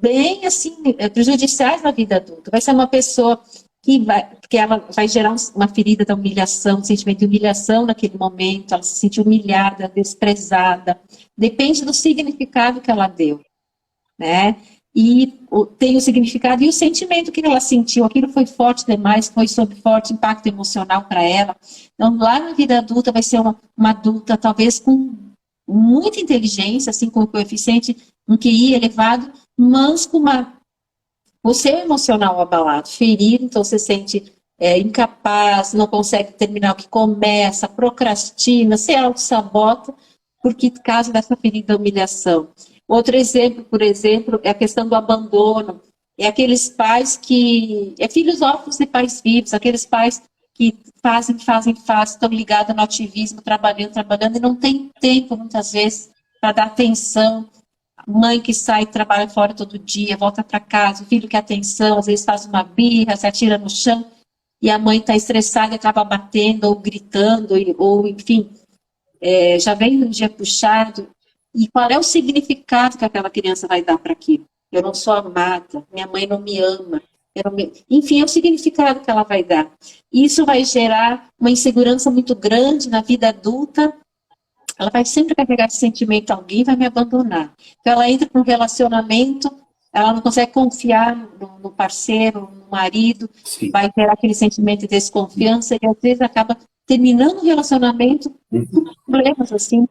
bem assim prejudiciais na vida adulta. Vai ser uma pessoa que ela vai gerar uma ferida da humilhação, um sentimento de humilhação naquele momento, ela se sente humilhada, desprezada. Depende do significado que ela deu, né? E tem o significado e o sentimento que ela sentiu. Aquilo foi forte demais, foi sob forte impacto emocional para ela. Então, lá na vida adulta, vai ser uma adulta, talvez com muita inteligência, assim, com o coeficiente, um QI elevado, mas com o seu emocional abalado, ferido, então você sente incapaz, não consegue terminar o que começa, procrastina, se auto-sabota, porque causa dessa ferida da humilhação. Outro exemplo, por exemplo, é a questão do abandono. É aqueles pais que... filhos órfãos de pais vivos, aqueles pais que fazem, estão ligados no ativismo, trabalhando, e não tem tempo, muitas vezes, para dar atenção. Mãe que sai, trabalha fora todo dia, volta para casa, o filho quer atenção, às vezes faz uma birra, se atira no chão, e a mãe está estressada e acaba batendo ou gritando, ou enfim, já vem um dia puxado. E qual é o significado que aquela criança vai dar para aquilo? Eu não sou amada, minha mãe não me ama. Enfim, é o significado que ela vai dar. Isso vai gerar uma insegurança muito grande na vida adulta. Ela vai sempre carregar esse sentimento, alguém vai me abandonar. Então ela entra para um relacionamento, ela não consegue confiar no parceiro, no marido, Sim. vai ter aquele sentimento de desconfiança e às vezes acaba terminando o relacionamento com problemas assim.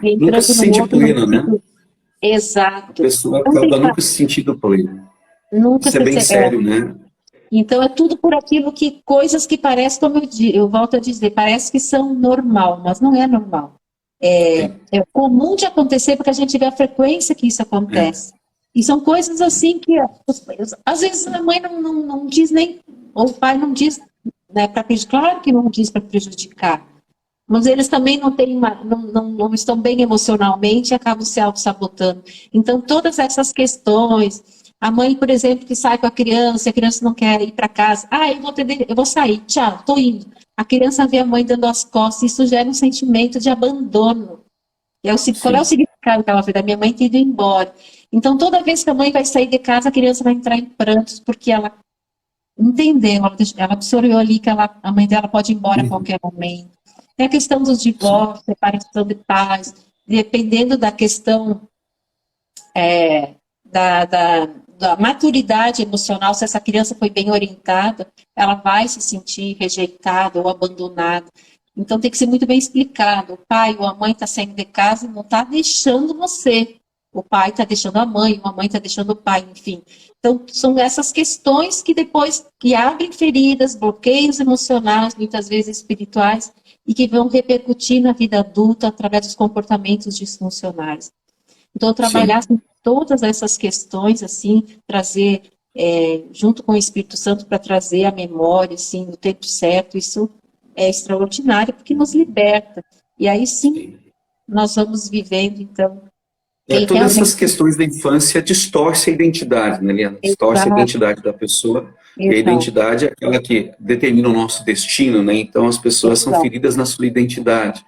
Nunca se sente pleno, né? Exato. A pessoa acaba nunca se sentindo pleno. Nunca. Isso é bem sério, né? Então é tudo por aquilo que, coisas que parecem, como eu volto a dizer, parece que são normal, mas não é normal. É comum de acontecer porque a gente vê a frequência que isso acontece. E são coisas assim que, às vezes, a mãe não diz nem, ou o pai não diz, né, para prejudicar, claro que não diz para prejudicar, mas eles também não estão bem emocionalmente e acabam se auto-sabotando. Então, todas essas questões, a mãe, por exemplo, que sai com a criança não quer ir para casa, eu vou sair, tchau, estou indo. A criança vê a mãe dando as costas, isso gera um sentimento de abandono. Qual é o significado que ela fez? A minha mãe tem ido embora. Então, toda vez que a mãe vai sair de casa, a criança vai entrar em prantos, porque ela entendeu, ela absorveu ali que a mãe dela pode ir embora a qualquer momento. Tem a questão dos divórcios, separação de pais, dependendo da questão da maturidade emocional, se essa criança foi bem orientada, ela vai se sentir rejeitada ou abandonada. Então tem que ser muito bem explicado. O pai ou a mãe está saindo de casa e não está deixando você. O pai está deixando a mãe está deixando o pai, enfim. Então são essas questões que depois que abrem feridas, bloqueios emocionais, muitas vezes espirituais, e que vão repercutir na vida adulta através dos comportamentos disfuncionais. Então trabalhar todas essas questões, assim, trazer, junto com o Espírito Santo, para trazer a memória, assim, no tempo certo, isso é extraordinário, porque nos liberta. E aí, sim, nós vamos vivendo, então... Todas essas questões da infância distorcem a identidade, né, Liana? Distorce a identidade da pessoa, e a identidade é aquela que determina o nosso destino, né? Então, as pessoas são feridas na sua identidade.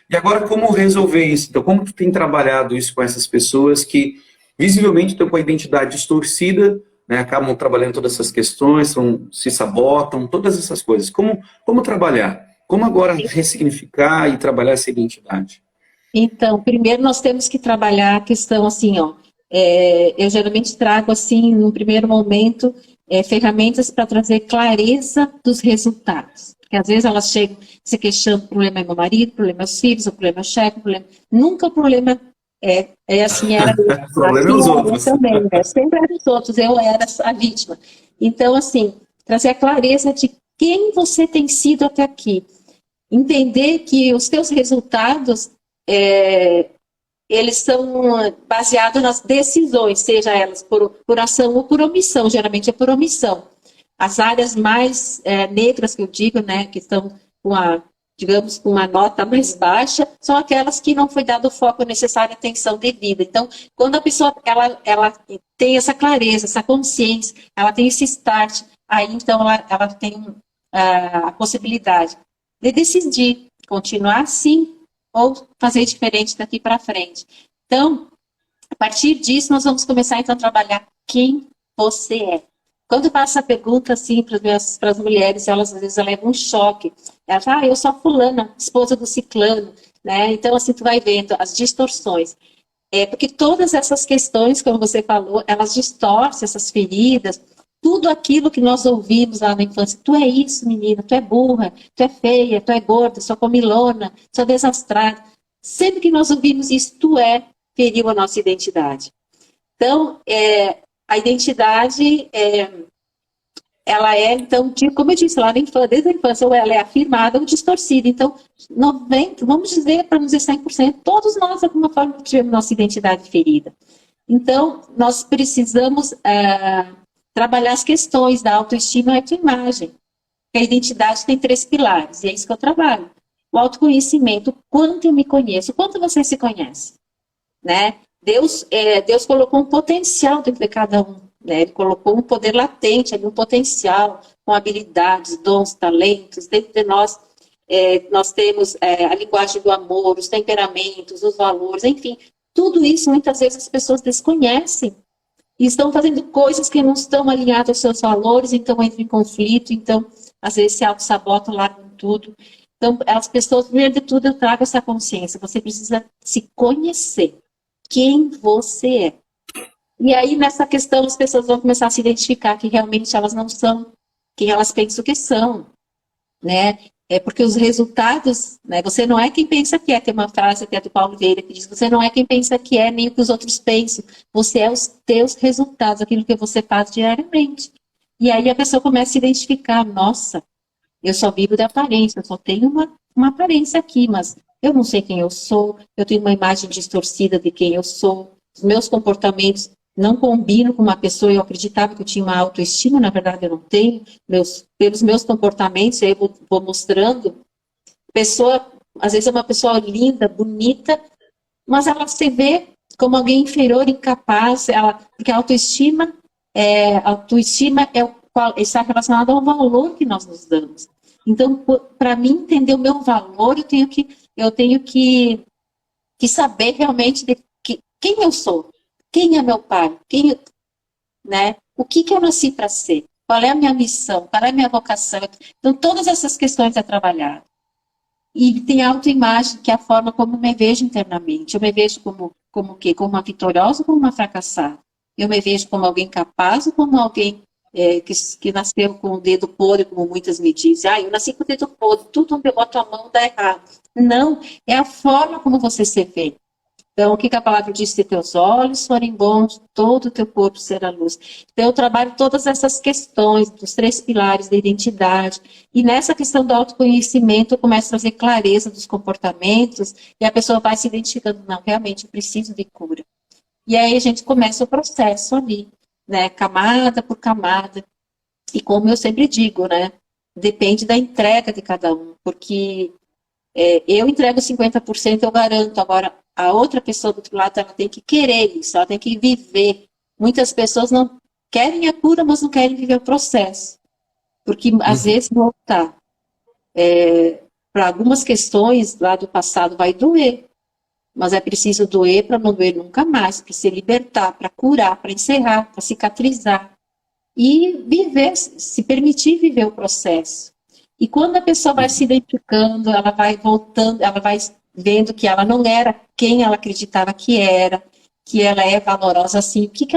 E agora, como resolver isso? Então, como tu tem trabalhado isso com essas pessoas que visivelmente estão com a identidade distorcida, né, acabam trabalhando todas essas questões, se sabotam, todas essas coisas. Como trabalhar? Como agora ressignificar e trabalhar essa identidade? Então, primeiro nós temos que trabalhar a questão assim, eu geralmente trago assim, no primeiro momento, ferramentas para trazer clareza dos resultados. Porque às vezes elas chegam se queixando, o problema é meu marido, o problema é os filhos, o problema é o chefe, nunca o problema assim, era o problema é os outros. Também, né? Sempre era os outros, eu era a vítima. Então, assim, trazer a clareza de quem você tem sido até aqui. Entender que os teus resultados, eles são baseados nas decisões, seja elas por ação ou por omissão, geralmente é por omissão. As áreas mais negras que eu digo, né, que estão digamos, com uma nota mais baixa, são aquelas que não foi dado o foco necessário, atenção devida. Então, quando a pessoa ela tem essa clareza, essa consciência, ela tem esse start, aí então ela tem a possibilidade de decidir continuar assim ou fazer diferente daqui para frente. Então, a partir disso, nós vamos começar então a trabalhar quem você é. Quando eu faço essa pergunta assim para as mulheres, elas às vezes levam um choque. Elas falam, eu sou a fulana, esposa do ciclano, né? Então assim tu vai vendo as distorções. Porque todas essas questões, como você falou, elas distorcem essas feridas, tudo aquilo que nós ouvimos lá na infância. Tu é isso, menina, tu é burra, tu é feia, tu é gorda, sou comilona, sou desastrada. Sempre que nós ouvimos isso, feriu a nossa identidade. Então, a identidade, ela é, então, como eu disse lá na infância, desde a infância, ou ela é afirmada ou distorcida. Então, 90, vamos dizer, para não dizer 100%, todos nós, de alguma forma, tivemos nossa identidade ferida. Então, nós precisamos trabalhar as questões da autoestima e autoimagem. A identidade tem 3 pilares, e é isso que eu trabalho. O autoconhecimento, quanto eu me conheço, quanto você se conhece, né? Deus colocou um potencial dentro de cada um, né? Ele colocou um poder latente, um potencial, com habilidades, dons, talentos. Dentro de nós, nós temos a linguagem do amor, os temperamentos, os valores, enfim. Tudo isso, muitas vezes, as pessoas desconhecem e estão fazendo coisas que não estão alinhadas aos seus valores, então entram em conflito, então, às vezes, se auto-sabotam, largam tudo. Então, as pessoas, primeiro de tudo, eu trago essa consciência. Você precisa se conhecer. Quem você é. E aí, nessa questão, as pessoas vão começar a se identificar que realmente elas não são quem elas pensam que são, né? Porque os resultados, né? Você não é quem pensa que é. Tem uma frase até do Paulo Vieira que diz: você não é quem pensa que é, nem o que os outros pensam. Você é os teus resultados, aquilo que você faz diariamente. E aí a pessoa começa a se identificar: nossa, eu só vivo de aparência, eu só tenho uma aparência aqui, mas eu não sei quem eu sou, eu tenho uma imagem distorcida de quem eu sou, os meus comportamentos não combinam com uma pessoa. Eu acreditava que eu tinha uma autoestima, na verdade eu não tenho. Pelos meus comportamentos, eu vou mostrando. Às vezes é uma pessoa linda, bonita, mas ela se vê como alguém inferior, incapaz, porque a autoestima está relacionada ao valor que nós nos damos. Então, para mim entender o meu valor, eu tenho que saber realmente quem eu sou, quem é meu pai, né? O que eu nasci para ser, qual é a minha missão, qual é a minha vocação. Então, todas essas questões é trabalhar. E tem a autoimagem, que é a forma como eu me vejo internamente. Eu me vejo como o quê? Como uma vitoriosa ou como uma fracassada? Eu me vejo como alguém capaz ou como alguém que nasceu com o dedo podre, como muitas me dizem. Eu nasci com o dedo podre, tudo onde eu boto a mão dá errado. Não, é a forma como você se vê. Então, o que a palavra diz? Se teus olhos forem bons, todo o teu corpo será luz. Então, eu trabalho todas essas questões, dos 3 pilares da identidade. E nessa questão do autoconhecimento, eu começo a trazer clareza dos comportamentos, e a pessoa vai se identificando: não, realmente eu preciso de cura. E aí a gente começa o processo ali, né? Camada por camada. E como eu sempre digo, né? Depende da entrega de cada um, porque eu entrego 50%, eu garanto. Agora, a outra pessoa do outro lado, ela tem que querer isso, ela tem que viver. Muitas pessoas não querem a cura, mas não querem viver o processo. Porque, às vezes, voltar para algumas questões lá do passado vai doer. Mas é preciso doer para não doer nunca mais, para se libertar, para curar, para encerrar, para cicatrizar. E viver, se permitir viver o processo. E quando a pessoa vai se identificando, ela vai voltando, ela vai vendo que ela não era quem ela acreditava que era, que ela é valorosa assim. O que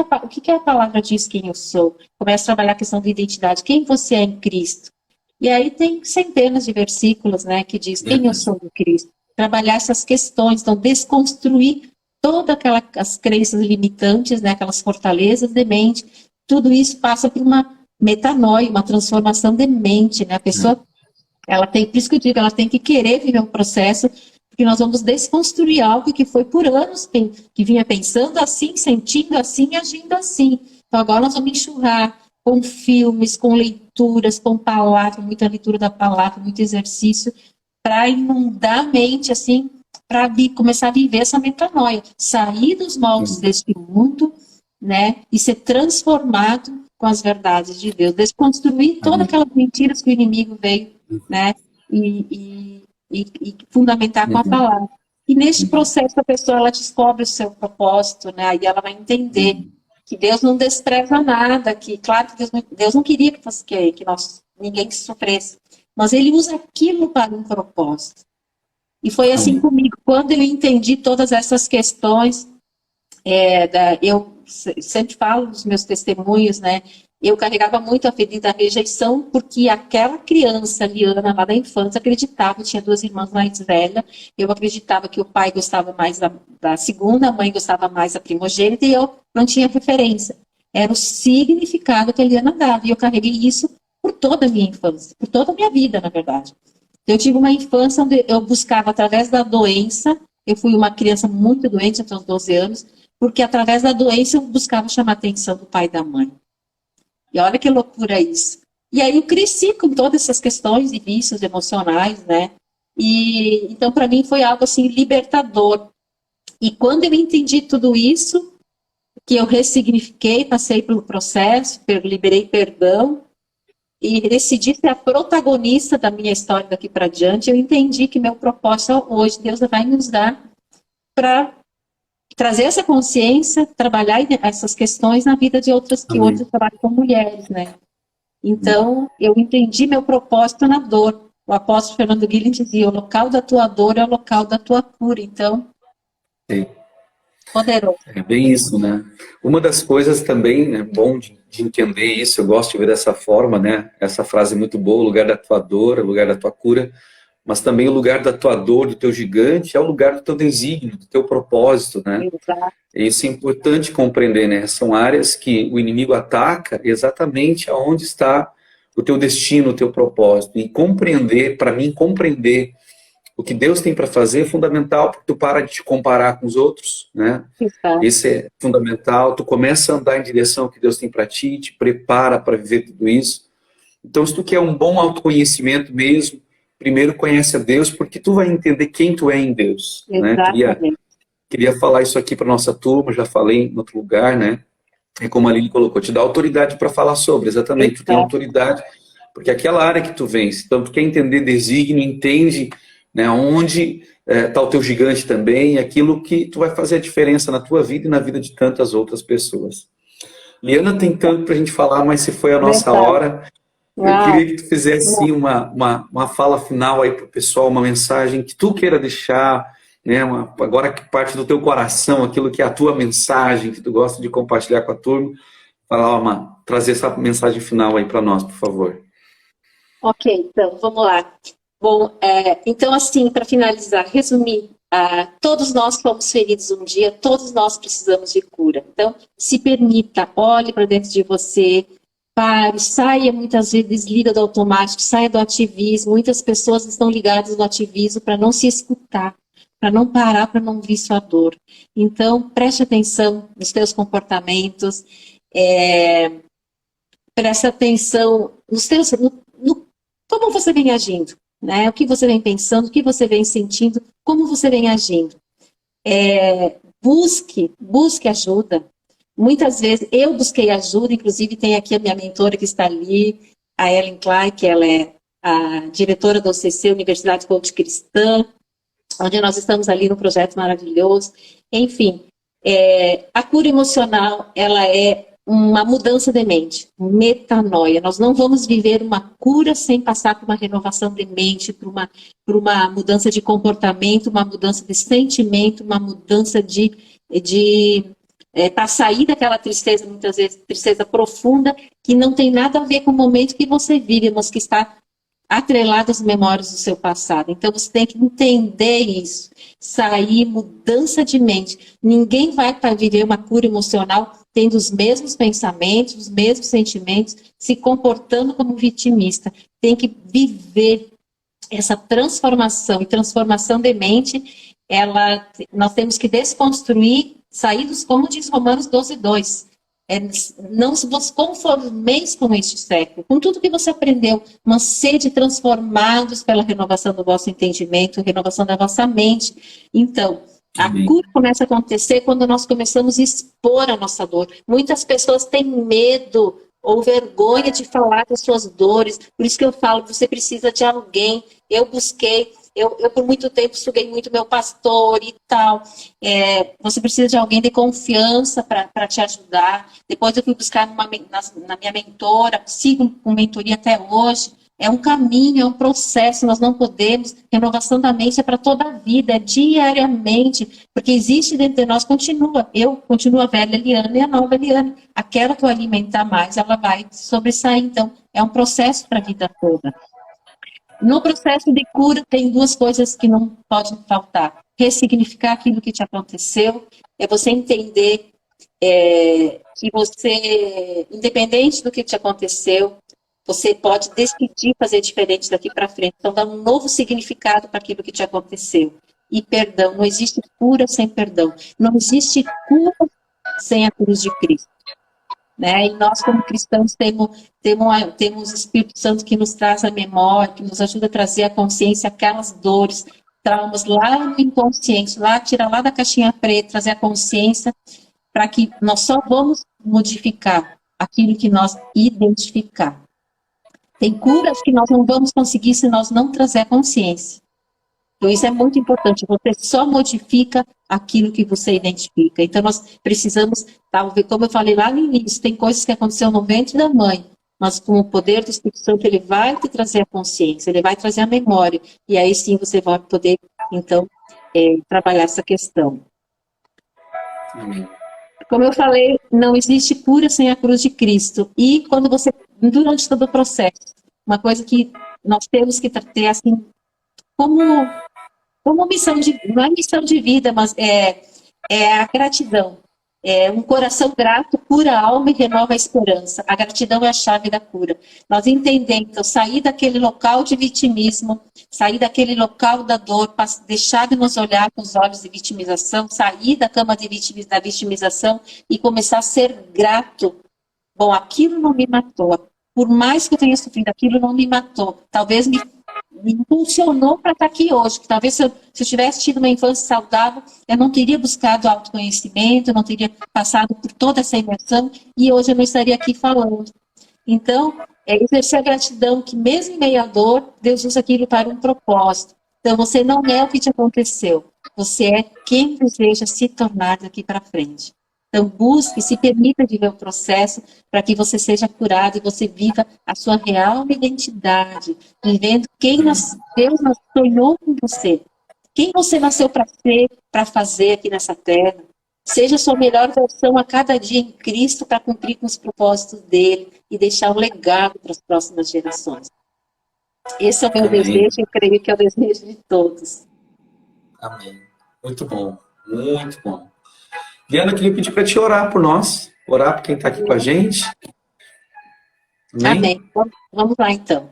a palavra diz quem eu sou? Começa a trabalhar a questão de identidade. Quem você é em Cristo? E aí tem centenas de versículos, né, que diz quem eu sou em Cristo. Trabalhar essas questões, então desconstruir todas as crenças limitantes, né, aquelas fortalezas de mente. Tudo isso passa por uma metanoia, uma transformação de mente, né? A pessoa, por isso que eu digo, ela tem que querer viver um processo, porque nós vamos desconstruir algo que foi por anos, que vinha pensando assim, sentindo assim e agindo assim. Então agora nós vamos enxurrar com filmes, com leituras, com palavra, muita leitura da palavra, muito exercício, para inundar a mente, assim, para começar a viver essa metanoia, sair dos moldes deste mundo, né, e ser transformado com as verdades de Deus, desconstruir todas aquelas mentiras que o inimigo veio, né, e fundamentar com a palavra. E neste processo a pessoa, ela descobre o seu propósito, né, aí ela vai entender que Deus não despreza nada, que claro que Deus não queria que ninguém sofresse, mas Ele usa aquilo para um propósito. E foi assim comigo, quando eu entendi todas essas questões, Eu sempre falo nos meus testemunhos, né? Eu carregava muito a ferida da rejeição, porque aquela criança, Liana, lá da infância, acreditava, eu tinha 2 irmãs mais velhas, eu acreditava que o pai gostava mais da segunda, a mãe gostava mais da primogênita, e eu não tinha referência. Era o significado que a Liana dava, e eu carreguei isso por toda a minha infância, por toda a minha vida, na verdade. Eu tive uma infância onde eu buscava, através da doença, eu fui uma criança muito doente até os 12 anos, porque através da doença eu buscava chamar a atenção do pai e da mãe. E olha que loucura isso. E aí eu cresci com todas essas questões e vícios emocionais, né? E então para mim foi algo assim libertador. E quando eu entendi tudo isso, que eu ressignifiquei, passei pelo processo, liberei perdão e decidi ser a protagonista da minha história daqui para diante, eu entendi que meu propósito hoje Deus vai nos dar para trazer essa consciência, trabalhar essas questões na vida de outras que Amém. hoje eu trabalho com mulheres, né? Então, eu entendi meu propósito na dor. O apóstolo Fernando Guilherme dizia, o local da tua dor é o local da tua cura. Então, Sim. poderoso. É bem isso, né? Uma das coisas também, é bom de entender isso, eu gosto de ver dessa forma, né? Essa frase é muito boa, o lugar da tua dor, o lugar da tua cura, mas também o lugar da tua dor, do teu gigante, é o lugar do teu desígnio, do teu propósito, né? Exato. Isso é importante compreender, né? São áreas que o inimigo ataca exatamente aonde está o teu destino, o teu propósito. E compreender, para mim, compreender o que Deus tem para fazer é fundamental, porque tu para de te comparar com os outros, né? Exato. Esse é fundamental. Tu começa a andar em direção ao que Deus tem para ti, te prepara para viver tudo isso. Então, se tu quer um bom autoconhecimento mesmo, primeiro conhece a Deus, porque tu vai entender quem tu é em Deus, né? Exatamente. Queria falar isso aqui para nossa turma, já falei em outro lugar, né? É como a Lili colocou, te dá autoridade para falar sobre, exatamente, tu tem Exato. autoridade, porque aquela área que tu vens, então tu quer entender desígnio, entende, né, onde está o teu gigante também, aquilo que tu vai fazer a diferença na tua vida e na vida de tantas outras pessoas. Liana, tem tanto para a gente falar, mas se foi a nossa Verdade. hora, eu Uau. queria que tu fizesse sim, uma fala final aí para o pessoal, uma mensagem que tu queira deixar, né, agora que parte do teu coração, aquilo que é a tua mensagem, que tu gosta de compartilhar com a turma, falar, trazer essa mensagem final aí para nós, por favor. Ok, então, vamos lá. Bom, então, assim, para finalizar, resumir, todos nós fomos feridos um dia, todos nós precisamos de cura. Então, se permita, olhe para dentro de você, pare, saia muitas vezes, desliga do automático, saia do ativismo. Muitas pessoas estão ligadas no ativismo para não se escutar, para não parar, para não ouvir sua dor. Então, preste atenção nos seus comportamentos, preste atenção nos teus, no como você vem agindo, né? O que você vem pensando, o que você vem sentindo, como você vem agindo. Busque ajuda. Muitas vezes eu busquei ajuda, inclusive tem aqui a minha mentora que está ali, a Ellen Klein, que ela é a diretora da UCC, Universidade Coach Cristã, onde nós estamos ali no projeto maravilhoso. Enfim, a cura emocional, ela é uma mudança de mente, metanoia. Nós não vamos viver uma cura sem passar por uma renovação de mente, por uma mudança de comportamento, uma mudança de sentimento, uma mudança para sair daquela tristeza, muitas vezes tristeza profunda, que não tem nada a ver com o momento que você vive, mas que está atrelado às memórias do seu passado. Então você tem que entender isso, sair, mudança de mente. Ninguém vai para viver uma cura emocional tendo os mesmos pensamentos, os mesmos sentimentos, se comportando como vitimista. Tem que viver essa transformação, e transformação de mente, nós temos que desconstruir, sair dos, como diz Romanos 12:2. Não vos conformeis com este século, com tudo que você aprendeu, mas sede transformados pela renovação do vosso entendimento, renovação da vossa mente. Então, a cura começa a acontecer quando nós começamos a expor a nossa dor. Muitas pessoas têm medo ou vergonha de falar das suas dores, por isso que eu falo, você precisa de alguém. Eu busquei, eu por muito tempo suguei muito meu pastor e tal. Você precisa de alguém de confiança para te ajudar. Depois eu fui buscar na minha mentora, sigo com mentoria até hoje, é um caminho, é um processo, nós não podemos, renovação da mente é para toda a vida, é diariamente, porque existe dentro de nós, eu continuo a velha Eliana e a nova Eliana, aquela que eu alimentar mais, ela vai sobressair, então é um processo para a vida toda. No processo de cura tem duas coisas que não podem faltar, ressignificar aquilo que te aconteceu, é você entender que você, independente do que te aconteceu, você pode decidir fazer diferente daqui para frente. Então, dá um novo significado para aquilo que te aconteceu. E perdão, não existe cura sem perdão. Não existe cura sem a cruz de Cristo. Né? E nós, como cristãos, temos o Espírito Santo que nos traz a memória, que nos ajuda a trazer à consciência aquelas dores, traumas lá no inconsciente, tirar lá da caixinha preta, trazer a consciência, para que nós só vamos modificar aquilo que nós identificar. Tem curas que nós não vamos conseguir se nós não trazer a consciência. Então isso é muito importante, você só modifica aquilo que você identifica. Então nós precisamos, talvez, como eu falei lá no início, tem coisas que aconteceram no ventre da mãe, mas com o poder do Espírito Santo ele vai te trazer a consciência, ele vai trazer a memória, e aí sim você vai poder, então, trabalhar essa questão. Amém. Como eu falei, não existe cura sem a cruz de Cristo. E quando você, durante todo o processo, uma coisa que nós temos que ter assim, como missão de, não é missão de vida, mas é a gratidão. Um coração grato cura a alma e renova a esperança. A gratidão é a chave da cura. Nós entendemos, então, sair daquele local de vitimismo, sair daquele local da dor, deixar de nos olhar com os olhos de vitimização, sair da cama da vitimização e começar a ser grato. Bom, aquilo não me matou. Por mais que eu tenha sofrido, aquilo não me matou. Talvez me impulsionou para estar aqui hoje. Que talvez se eu tivesse tido uma infância saudável, eu não teria buscado autoconhecimento, eu não teria passado por toda essa imersão e hoje eu não estaria aqui falando. Então, exercer a gratidão que mesmo em meio à dor, Deus usa aquilo para um propósito. Então, você não é o que te aconteceu. Você é quem deseja se tornar daqui para frente. Então, busque, se permita viver o processo para que você seja curado e você viva a sua real identidade, vivendo quem Deus sonhou com você. Quem você nasceu para ser, para fazer aqui nessa terra. Seja a sua melhor versão a cada dia em Cristo para cumprir com os propósitos dele e deixar um legado para as próximas gerações. Esse é o meu desejo e eu creio que é o desejo de todos. Amém. Muito bom, muito bom. Liana, eu queria pedir para te orar por nós, orar por quem está aqui com a gente. Amém. Vamos lá, então.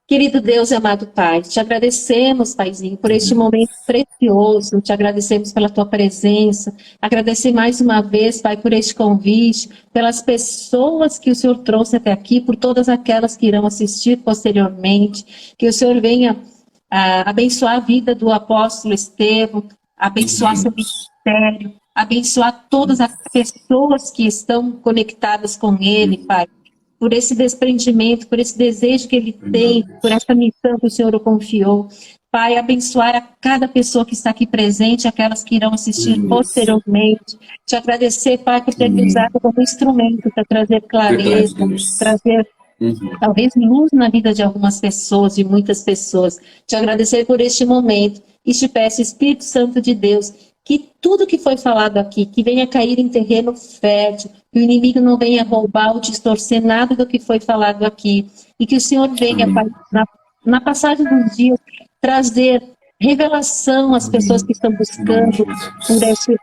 Querido Deus e amado Pai, te agradecemos, Paizinho, por este momento precioso, te agradecemos pela tua presença, agradecer mais uma vez, Pai, por este convite, pelas pessoas que o Senhor trouxe até aqui, por todas aquelas que irão assistir posteriormente, que o Senhor venha abençoar a vida do apóstolo Estevão, abençoar seu ministério, abençoar todas as pessoas que estão conectadas com ele, Pai, por esse desprendimento, por esse desejo que ele tem, por essa missão que o Senhor o confiou. Pai, abençoar a cada pessoa que está aqui presente, aquelas que irão assistir posteriormente. Te agradecer, Pai, por ter me usado como instrumento para trazer clareza, trazer talvez luz na vida de algumas pessoas, de muitas pessoas. Te agradecer por este momento e te peço, Espírito Santo de Deus, que tudo que foi falado aqui, que venha cair em terreno fértil, que o inimigo não venha roubar ou distorcer nada do que foi falado aqui, e que o Senhor venha, Pai, na passagem dos dias, trazer revelação às pessoas que estão buscando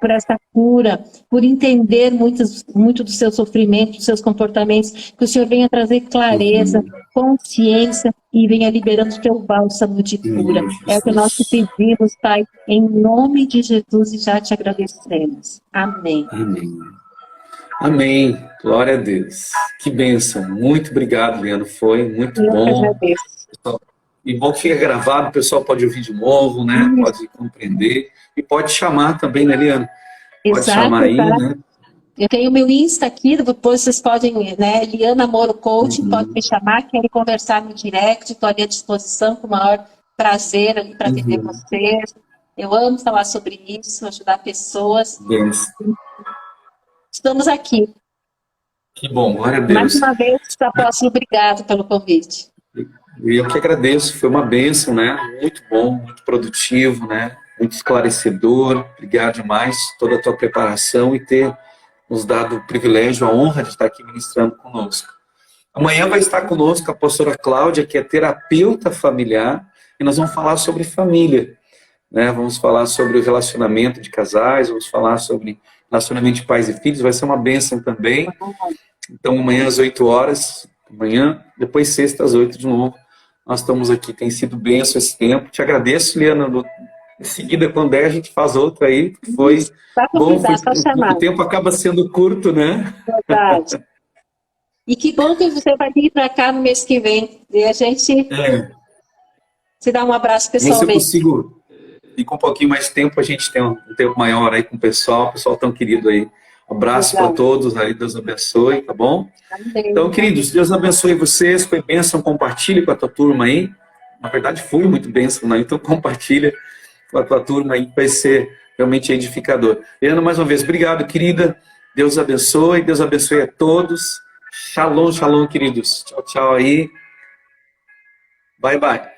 por essa cura, por entender muito do seu sofrimento, dos seus comportamentos, que o Senhor venha trazer clareza, consciência e venha liberando o teu bálsamo de cura. É o que nós te pedimos, Pai, em nome de Jesus, e já te agradecemos. Amém. Amém. Amém. Glória a Deus. Que bênção. Muito obrigado, Liana. Foi muito bom. Eu agradeço. E bom que fica gravado, o pessoal pode ouvir de novo, né? Pode compreender. E pode chamar também, né, Liana? Pode chamar aí, né? Eu tenho meu Insta aqui, depois vocês podem, né? Liana Moro Coaching, pode me chamar, querem conversar no direct, estou ali à disposição com o maior prazer ali para atender vocês. Eu amo falar sobre isso, ajudar pessoas. Estamos aqui. Que bom, glória a Deus. Mais uma vez, apóstolo, obrigado pelo convite. E eu que agradeço, foi uma bênção, né? Muito bom, muito produtivo, né? Muito esclarecedor. Obrigado demais toda a tua preparação e ter nos dado o privilégio, a honra de estar aqui ministrando conosco. Amanhã vai estar conosco a pastora Cláudia, que é terapeuta familiar, e nós vamos falar sobre família, né? Vamos falar sobre o relacionamento de casais, vamos falar sobre relacionamento de pais e filhos, vai ser uma bênção também. Então, amanhã às 8 horas, amanhã, depois sexta às 8 de novo, nós estamos aqui, tem sido bênção esse tempo. Te agradeço, Liana, em seguida, quando der, a gente faz outra aí, foi bom, o tempo acaba sendo curto, né? Verdade. E que bom que você vai vir para cá no mês que vem, e a gente se dá um abraço pessoalmente. Se eu consigo ir com um pouquinho mais de tempo, a gente tem um tempo maior aí com o pessoal tão querido aí. Um abraço para todos aí, Deus abençoe, tá bom? Amém. Então, queridos, Deus abençoe vocês, foi bênção, compartilhe com a tua turma aí. Na verdade, foi muito bênção, né? Então compartilha com a tua turma aí, vai ser realmente edificador. Ana, mais uma vez, obrigado, querida. Deus abençoe a todos. Shalom, shalom, queridos. Tchau, tchau aí. Bye, bye.